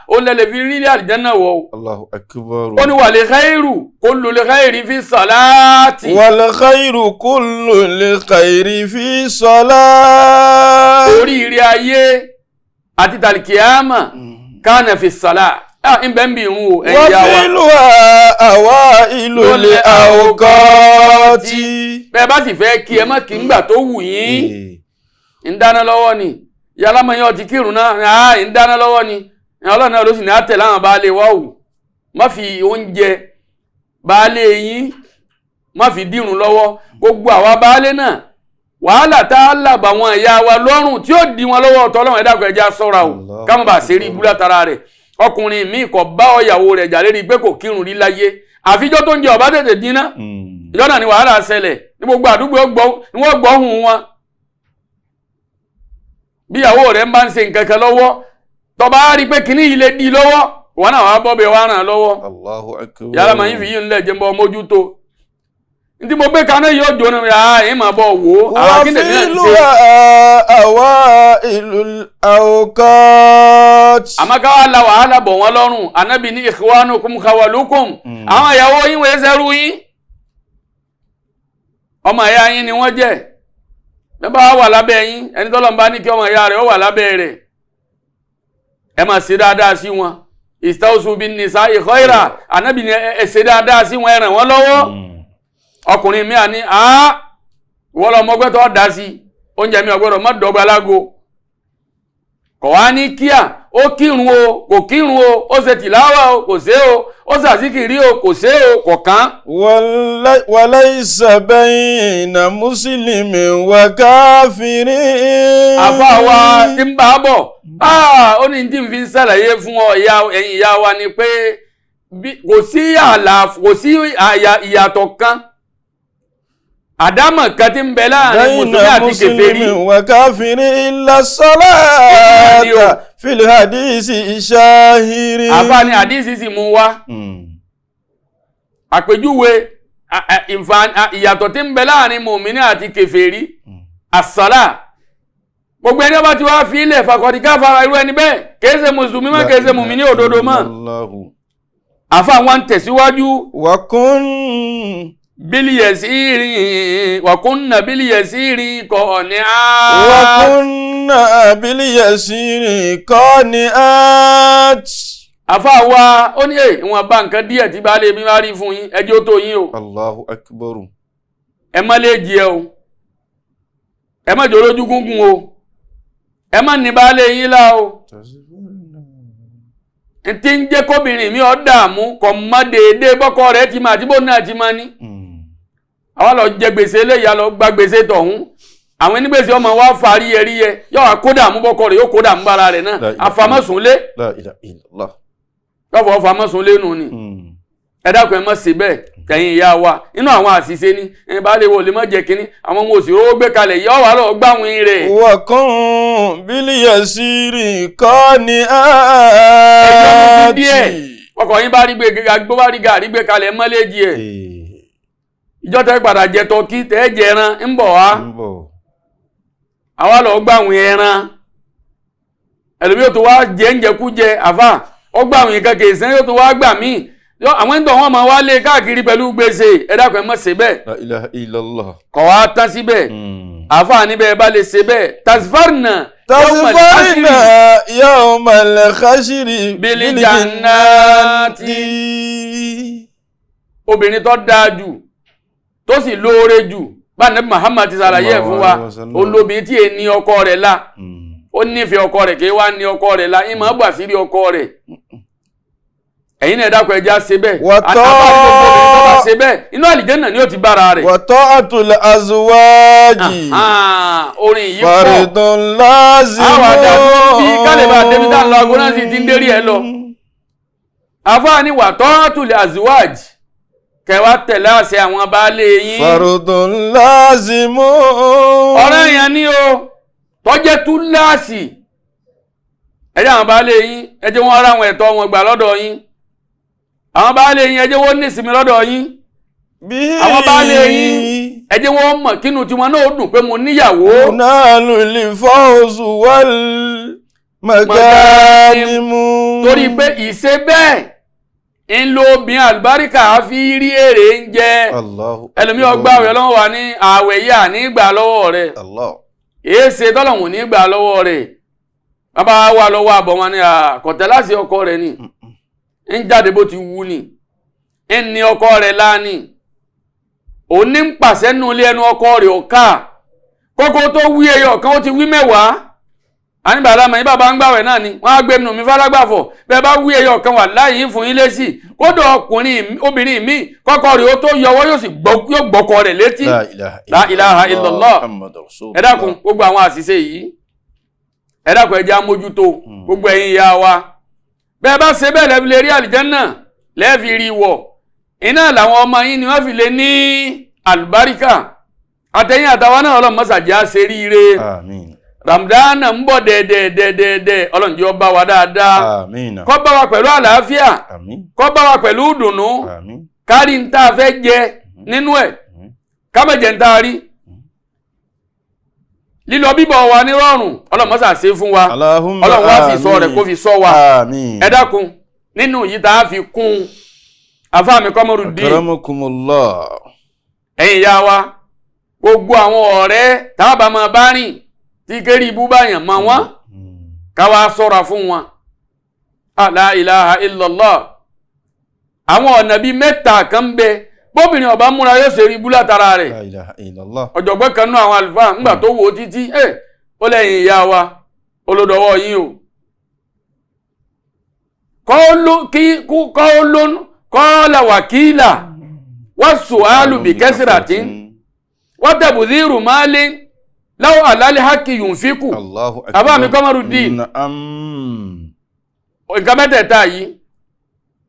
S2: ó lẹ́lẹ̀ fi rí àlìjánnà wọ̀ o.
S3: Allahu akbar.
S2: ó ní wal khairu kullu li khairi fi salati.
S3: wal khairu kullu li khairi fi salati.
S2: oríire ayé àti tàlìkìyàmà kánà fi sàlá ìbẹ̀ ń bí irun o ẹ̀yà wa.
S3: wọ́n fi lù àwa ìlú lè àwòkọ́tì.
S2: bẹ́ẹ̀ bá sì fẹ́ kí ẹ má kí ń gbà tó wù yín ń dáná lọ́wọ́ ni yálà mọ̀ yín ọtí kírun náà ń dáná lọ́wọ́ ni ọlọ́run náà ló sì ní àtẹ̀ láwọn baálé wa wù má fi oúnjẹ baálé yín má fi dírun lọ́wọ́ gbogbo àwa baálé náà wàhálà tá a làbà wọn ìyá wa lọ́rùn tí ó di wọn lọ́wọ́ ọ̀tọ̀ ọlọ́run ẹ̀dá ẹja sọ́ra o káwọn bá ṣe rí ibú látara rẹ̀ ọkùnrin míì kò bá ọ̀yàwó rẹ̀ jà lérí pé kò kírun rí láyé àfijọ́ tó ń jẹ ọ̀bá tètè dínà ìjọ náà ni wàhálà ṣẹlẹ̀ ní gbogbo àdúgbò ni wọ́n gbọ́ hùn wọn. bí ìyàwó rẹ̀ ń bá ń ṣe nǹkan kan lọ́wọ́ tó bá rí pé kíní yìí lè di lọ́wọ́ wọn náà wàá bọ́ bẹ wàá ràn lọ́wọ́ yàrá màá yín fi yín lẹ̀ jẹ́ ń bọ́ mójútó ntí mo gbé kaná yóò jóná mi yìí máa bọ̀ wò ó àwọn kí nìyẹn ti ṣe.
S3: àwa ìlú àwòkọ́tì.
S2: àmọ́ ká wá la wàhálà bọ̀ wọ́n lọ́rùn anábì ní ikhwanukum khawalukum àwọn ìyàwó yín wọ́n ṣẹ́rú yín ọmọ ìyá yín ni wọ́n jẹ́ bẹ́ẹ̀ bá wà lábẹ́ yín ẹni tọ́lọ́ bá ní kí ọmọ ìyá rẹ̀ ó wà lábẹ́ rẹ̀ ẹ máa ṣe dáadáa sí wọn istawsu bin nisa'i khaira anábì ní ẹ ṣe dáadáa sí wọn ẹ ràn wọ́n lọ́wọ́. ọkùnrin mi à ní wọ́n lọ mọ́gbẹ́ tó dá sí oúnjẹ mi ọgbọ́dọ̀ mọ́ dọ́gba lágo kọ̀ wá ní kíá ó kírun o kò kírun o ó ṣe tìláwà o kò ṣe o ó ṣàzíkìrí o kò ṣe o kò kán.
S3: walaysa bayna muslimin wa kafirin.
S2: àfáwa tí ń bá a bọ̀ ó ní tí n fi ń ṣàlàyé fún ọ ẹ̀yin ìyá wa ni pé kò sí ìyàtọ̀ kan àdámọ̀ kan tí ń bẹ láàrin mùsùlùmí àti kèfèrí
S3: wa káfírí illa salata fil hadisi shahiri.
S2: àfáàní hadisi sì mú wá àpèjúwe ìyàtọ̀ tí ń bẹ láàrin mùmíní àti kèfèrí àsálà gbogbo ẹni ọba tí wàá fi ilẹ̀ fàkọ̀dí káfàrà irú ẹni bẹ́ẹ̀ kìí ṣe mùsùlùmí mọ́ kìí ṣe mùmíní òdodo mọ́. àfáà wọn tẹ̀síwájú. wàkúnnà bílíyẹ̀sírì qani'a.
S3: wàkúnnà bílíyẹ̀sírì qani'a.
S2: àfáà wa ó ní ìwọ̀n bá nǹkan díẹ̀ tí bá lè mi wá rí fún yín ẹjọ́ tó yín o.
S3: Allahu akbar.
S2: ẹ má lè jẹ o ẹ má jọ lójú gúngún o ẹ má ní bá lè yín lá o. tí ń jẹ́ kóbìnrin mi ọ̀ dààmú kò mọ déédéé bọ́kọ rẹ̀ ti máa tí bó náà ti máa ní. àwọn lọ jẹ gbèsè eléyà lọ gba gbèsè tọ̀hún àwọn onígbèsè ọmọ wa fa ríyẹ yóò wá kó dààmú bọ́kọ rẹ̀ yóò kó dààmú bára rẹ̀ náà àfàmọ́sùnlé lọ́fọ̀ ọ̀fàmọ́sùnlé nù ni ẹ dákun ẹ má ṣe bẹ́ẹ̀ tẹ̀yìn ìyá wa inú àwọn àṣìṣe ni ẹ bá lè wò lè má jẹ kínní àwọn ọmọ òsì owó gbé kalẹ̀ yọ wà lọ gbáwìn rẹ̀.
S3: wà kún bílíyẹ̀sírì qani'a.
S2: ẹjọ́ mú sí díẹ̀ ọkọ̀ yín bá rí gàrí gbé kalẹ̀ mọ́lẹ́jì ẹ̀ ìjọ tẹ́ padà jẹ tọ́kí tẹ́ jẹ ẹran ń bọ̀ wá àwa lọ gbáwìn ẹran ẹlòmí yóò tó wá jẹ ń jẹkújẹ àfà ó gbáwìn kankan ìsẹ́yìn yóò tó wá gbà míì àwọn ìtọ̀ wọn máa wá lé káàkiri pẹ̀lú gbèsè ẹ dákun ẹ má ṣe bẹ́ẹ̀.
S3: La ilaha illallah.
S2: kọ̀ wá tán síbẹ̀ àfáà níbẹ̀ bá lè ṣe bẹ́ẹ̀ tasfarna
S3: yawmal khashri
S2: bil jannati. obìnrin tó dáa jù tó sì lóore jù bá Ànábì Muhammad ti ṣàlàyé ẹ̀ fún wa olóbìnrin tí èé ní ọkọ rẹ̀ la ó nífẹ̀ẹ́ ọkọ rẹ̀ kí wá ní ọkọ rẹ̀ la ìmọ̀ gbà sí rí ọkọ rẹ̀ ẹ̀yin náà dákọ̀ ẹja ṣe bẹ́ẹ̀ àtàwọn ṣe bẹ́ẹ̀ inú àlìjẹ́nà ni ó ti bára rẹ̀.
S3: wa ta'atul azwaji
S2: orin yìí pọ̀
S3: faridun lazimun.
S2: àwọn àdàbọ̀ bí kálíbà débítà lọ agbóná sì ti ń dérí ẹ lọ. àfáà ni wa ta'atul azwaji kẹwàá tẹ̀lé àṣẹ àwọn baálé yín.
S3: Fardun lazimun.
S2: ọ̀rẹ́ yẹn ni o tọ́jẹ́ túláàsì ẹ jẹ́ àwọn baálé yín ẹ jẹ́ wọ́n ra àwọn ẹ̀tọ́ wọn gbà lọ́dọ̀ yín. àwọn baálé yín ẹ jẹ́ wọ́n ní ìsinmi lọ́dọ̀ yín. àwọn baálé yín ẹ jẹ́ wọ́n mọ̀ kínú tiwọn náà ó dùn pé mo níyàwó.
S3: Nalul fawzu wal maganimu.
S2: torí pé ìṣe bẹ́ẹ̀ ń lo obìnrin àlùbáríkà fi rí èrè ń jẹ. ẹlòmí ọgbà ọ̀rẹ́ lọ́wọ́ wa ní ààwẹ̀ yà ní gbà lọ́wọ́ rẹ̀. èéṣe tọ́lọ̀hún ní gbà lọ́wọ́ rẹ̀. bàbá wa lọ́wọ́ àbọ̀ wọn ni àkọ̀tẹ́ láti ọkọ rẹ̀ ni ń jáde bó ti wú ni ń ní ọkọ rẹ̀ láàní òní ń pàṣẹ nù ilé ẹnu ọkọ rẹ̀ ọ̀ká kókó tó wí ẹyọ kan ó ti wí mẹ́wàá àníbà alámọ̀ yí bàbá ń gbàwẹ̀ náà ni wọ́n á gbé nù mí fárágbàfọ̀ bẹ́ẹ̀ bá wí ẹyọ kan wà láyé fún yín lésì kódò obìnrin mi kọ́kọ́ rẹ̀ ó tó yọwọ́ yóò sì gbọ́kọ rẹ̀ létí la ilaha illallah ẹ dákun gbogbo àwọn àṣìṣe yìí ẹ dákun ẹ jẹ́ á mójútó gbogbo ẹ̀yin ìyá wa bẹ́ẹ̀ bá ṣe bẹ́ẹ̀ lẹ́fi lè rí àlìjẹ́nnà lẹ́ẹ̀fi rí wọ̀ iná làwọn ọmọ yín ni wọ́n fi lè ní àlùbáríkà àtẹ̀yìn àtàwọn náà ọlọ́mọ́sàjá ṣe ríire Ramadan ń bọ̀ dẹ̀dẹ̀dẹ̀dẹ̀ ọlọ́njẹ́ ọba wa dáadáa kó bá wa pẹ̀lú àlàáfíà kó bá wa pẹ̀lú ìdùnnú kárí ń tá a fẹ́ jẹ nínú ẹ̀ kámẹ̀jẹ̀ ń tá a rí lílọ bíbọ̀ wa ní rọrùn ọlọ́mọ́sà ṣe fún wa ọlọ́run wá fi sọ rẹ̀ kó fi sọ wa ẹ dákun nínú yìí tá a fi kún afáàmì Kọ́mọrùdín ẹ̀yin ìyá wa gbogbo àwọn ọ̀rẹ́ tábà máa bá rìn tí kérí ibú báyàn ma wọ́n káwàá sọ́ra fún wọn la ilaha illallah àwọn ọ̀nà bí mẹ́ta kan bẹ bóbìnrin ọba múra yóò ṣe rí ibú látara rẹ̀ ọ̀jọ̀gbọ́n kan náà àwọn àlùfáà ńgbà tó wò ó títí ó lẹ́yìn ìyá wa olódọwọ́ yín o kọ́ọ́lá wàkílà wọ́n sùálù bí kẹ́sìràtín wọ́n tẹ̀bùzírù máa lé láwọ́ àlálẹ́ hákì yùn fíkù àbá mi Kọ́mọrùdín nǹkan mẹ́tẹ̀ẹ̀ta yìí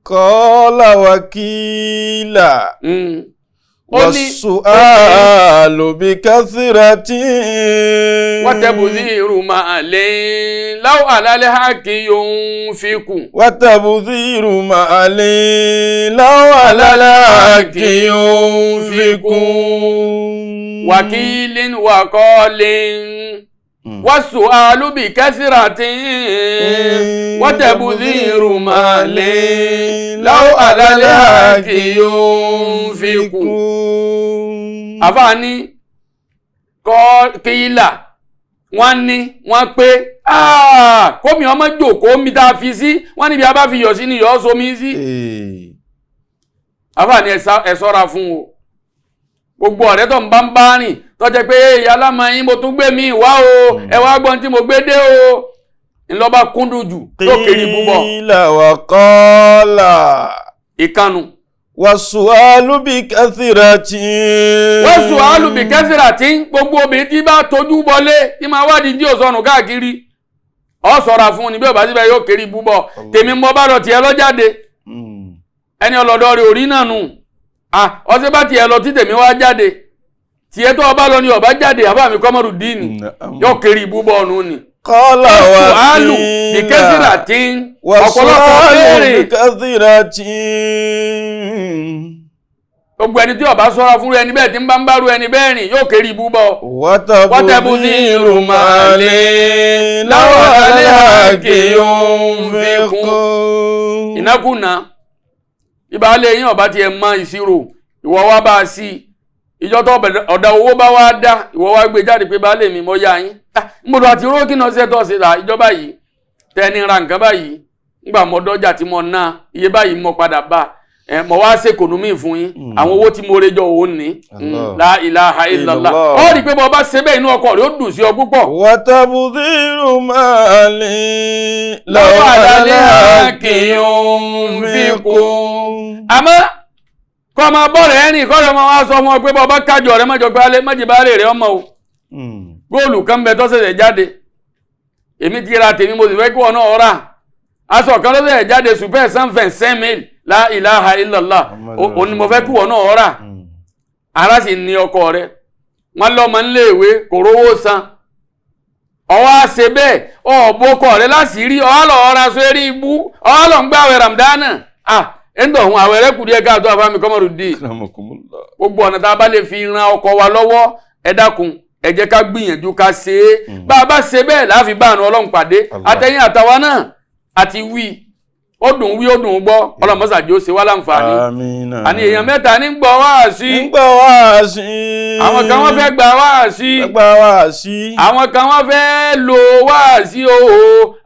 S3: kọ́ọ́lá wàkílà wọ́n sùálù bí kẹ́sìràtín
S2: wọ́n tẹ̀bùzírù máa lé láwọ́ àlálẹ́ hákì yùn fíkù
S3: wọ́n tẹ̀bùzírù máa lé láwọ́ àlálẹ́ hákì yùn fíkù
S2: wakilin wakọlin wasu'alu bi kasiratin watabudhiru malin law alal haqi yunfiqu afani kíílà wọ́n ní wọ́n pé kómi ọmọ jòkó mi tá a fi sí wọ́n níbi a bá fi yọ̀ sí ni yọ̀ sómi sí afani ẹ ṣọ́ra fún o gbogbo ọ̀rẹ́ tó ń bá rìn tó jẹ́ pé ìyá alámọ̀ yín mo tún gbé mi wá o ẹ wá gbọ́n tí mo gbé dé o ńlọ́ba kúndùn jù tó kéré púpọ̀.
S3: kílà wà kọ́ọ́là.
S2: ìkànnù.
S3: wàsùálù bí kathiratin.
S2: wàsùálù bí kathiratin gbogbo obìnrin tí bá tójú bọlé tí máa wádìí tí ò sọnù káàkiri ọ ṣọ́ra fún un ní bí ò bá síbẹ̀ yóò kéré púpọ̀ tèmi mọ́ bá lọ tiẹ̀ lọ́jáde ẹni ọlọ́dọ̀ rẹ̀ orí náà nù. ọsẹ bá tiẹ̀ lọ tí tèmi wá jáde tiẹ̀ tó ọba lọ ni ọba jáde àbá mi Kọ́mọrùdín yóò kéré ibúbọ ọ̀nù ni.
S3: kọ́lá wà
S2: ní bí kathiratin ọ̀pọ̀lọpọ̀ béèrè gbogbo ẹni tí ọba ṣọ́ra fún ẹni bẹ́ẹ̀ tí ń bá ń bárú ẹni bẹ́ẹ̀ rìn yóò kéré ibúbọ.
S3: watabudhiru malin law alal haqi yunfiqu.
S2: ìnákùná ìbálẹ̀ yín ọba ti ẹ̀ mọ ìṣirò ìwọ wá bá a sí ìjọ tó ọ̀dà owó bá wá dá ìwọ wá gbé jáde pé baálé mi mọ́ yá yín mbọ̀dọ̀ àti rókì náà ṣe tọ́ sí ta ìjọba yìí tẹni ra nǹkan báyìí nígbà mọ́ dọ́jà tí mo ná iye báyìí mo padà bá mo wá ṣe economy fún yín àwọn owó tí mo rejọ òun ní la ilaha illallah ó rí i pé bọ́ bá ṣe bẹ́ẹ̀ inú ọkọ rẹ̀ ó dùn sí ọ púpọ̀.
S3: watabudhiru malin
S2: law alal haqi yunfiqu. àmọ́ kọ́ ọmọ bọ́ọ̀rẹ̀ ẹ̀rìn kọ́ ọmọ wa sọ fún ọ pé bọ́ọ̀ bá kájọ rẹ̀ mọ́jọ pé májì bá lè rẹ̀ ọmọ o góòlù kan bẹ tó ṣẹ̀ṣẹ̀ jáde èmi ti ra tèmi mo sì fẹ́ kí wọn náà rà aṣọ kan ló ṣẹ̀ṣẹ̀ jáde super 125 000 la ilaha illallah ó ní mo fẹ́ kí wọ́n náà rà ara sì ní ọkọ rẹ̀ wọ́n lọ́mọ níléèwé kò rówó san ọwọ́ àṣẹ bẹ́ẹ̀ ọ̀bọ̀kọ̀ rẹ̀ láṣìírí ọ̀hálọ̀ ọ̀rá sórí ibú ọ̀hálọ̀ ń gbàwẹ̀ Ramadan ẹ̀ńdọ̀ ọ̀hún àwẹ̀ rẹ̀ kù díẹ̀ káàtó àfáàmì Kọ́mọrùdín gbogbo ọ̀nà tá a bá lè fi ran ọkọ wa lọ́wọ́ ẹ dákun ẹ jẹ́ ká gbìyànjú ká ṣe é bá a bá ṣe bẹ́ẹ̀ láàfin bá àánú Ọlọ́run pàdé àtẹ̀yìn àtàwa náà àti wí ó dùn wí ó dùn gbọ́ ọlọ́mọ́sàdì ó ṣe wá láǹfààní àní èèyàn mẹ́ta ní gbọ́ wáàsí àwọn kan wọ́n fẹ́ gbà wáàsí àwọn kan wọ́n fẹ́ lo wáàsí o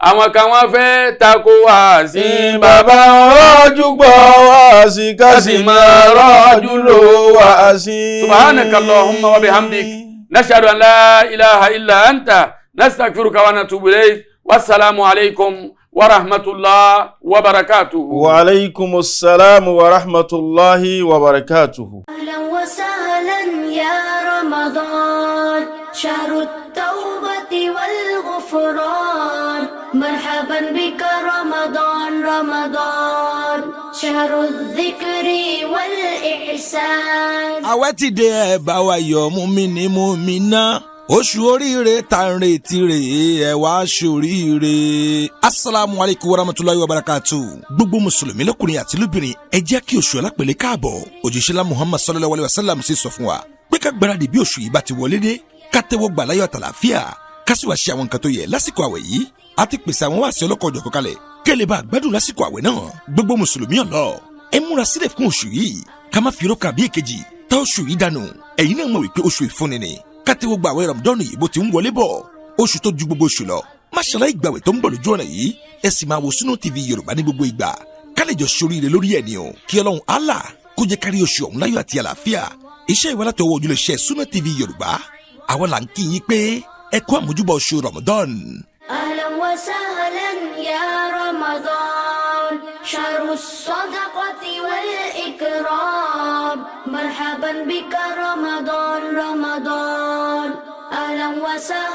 S2: àwọn kan wọ́n fẹ́ tako wáàsí
S3: bàbá rọ́jú gbọ́ wáàsí ká sì máa rọ́jú lo wáàsí.
S2: subhanakallahumma wa bihamdik nashhadu an la ilaha illa anta nastaghfiruka wa natubu ilayk wassalamu alaykum ورحمة الله وبركاته.
S3: وعليكم السلام ورحمة الله وبركاته.
S5: أهلا وسهلا يا رمضان شهر التوبة والغفران مرحبا بك رمضان رمضان شهر الذكر والإحسان.
S4: àwẹ̀ ti dé ẹ bá wa yọ̀ mùmínì mùmínà oṣù oríire tá ń retí rèé ẹ wá ṣoríire. asalaamu alaykum wa rahmatulahi wa barakatu. gbogbo mùsùlùmí lọ́kùnrin àti lóbìnrin ẹ jẹ́ kí oṣù alápẹ̀lẹ̀ káàbọ̀. òjíṣẹ́lá muhammad sallallahu alayhi wa sallam sì sọ fún wa pé ká gbáradì bí oṣù yìí bá ti wọlé dé ká tẹ́wọ́ gbà láyọ̀ àtàlàáfíà ká sì wá ṣe àwọn nǹkan tó yẹ lásìkò àwẹ̀ yìí a ti pèsè àwọn wáàsí ọlọ́kọ̀ọ́jọ̀kan kalẹ̀ kẹ́lẹ́ bá gbádùn lásìkò àwẹ̀ náà. gbogbo mùsùlùmí ọ̀lọ́ ẹ múra sílẹ̀ fún oṣù yìí ká má fi rókà bí èkejì tá oṣù yìí dànù. ẹ̀yin náà mọ̀ wípé oṣù ìfúnni ni kátẹ́wọ́ gba àwẹ̀ Ramadan yìí bó ti ń wọlé bọ̀ oṣù tó ju gbogbo oṣù lọ máṣàlá ìgbàwẹ̀ tó ń bọ̀ lójú ọ̀nà yìí ẹ sì máa wo Sunna TV Yorùbá ní gbogbo ìgbà ká lè jọ ṣoríire lórí ẹ̀ ni o kí Ọlọ́run Allah kó jẹ́ kárí oṣù ọ̀hún láyọ̀ àti àlàáfíà. iṣẹ́ ìwà láti ọwọ́ ojúlẹ̀ṣẹ́ Sunna TV Yorùbá àwọn là ń kí yín pé ẹ kú àmójúbà oṣù Ramadan.
S5: أهلا وسهلا يا رمضان شهر الصدقة والإكرام مرحبا بك رمضان رمضان أهلا وسهلا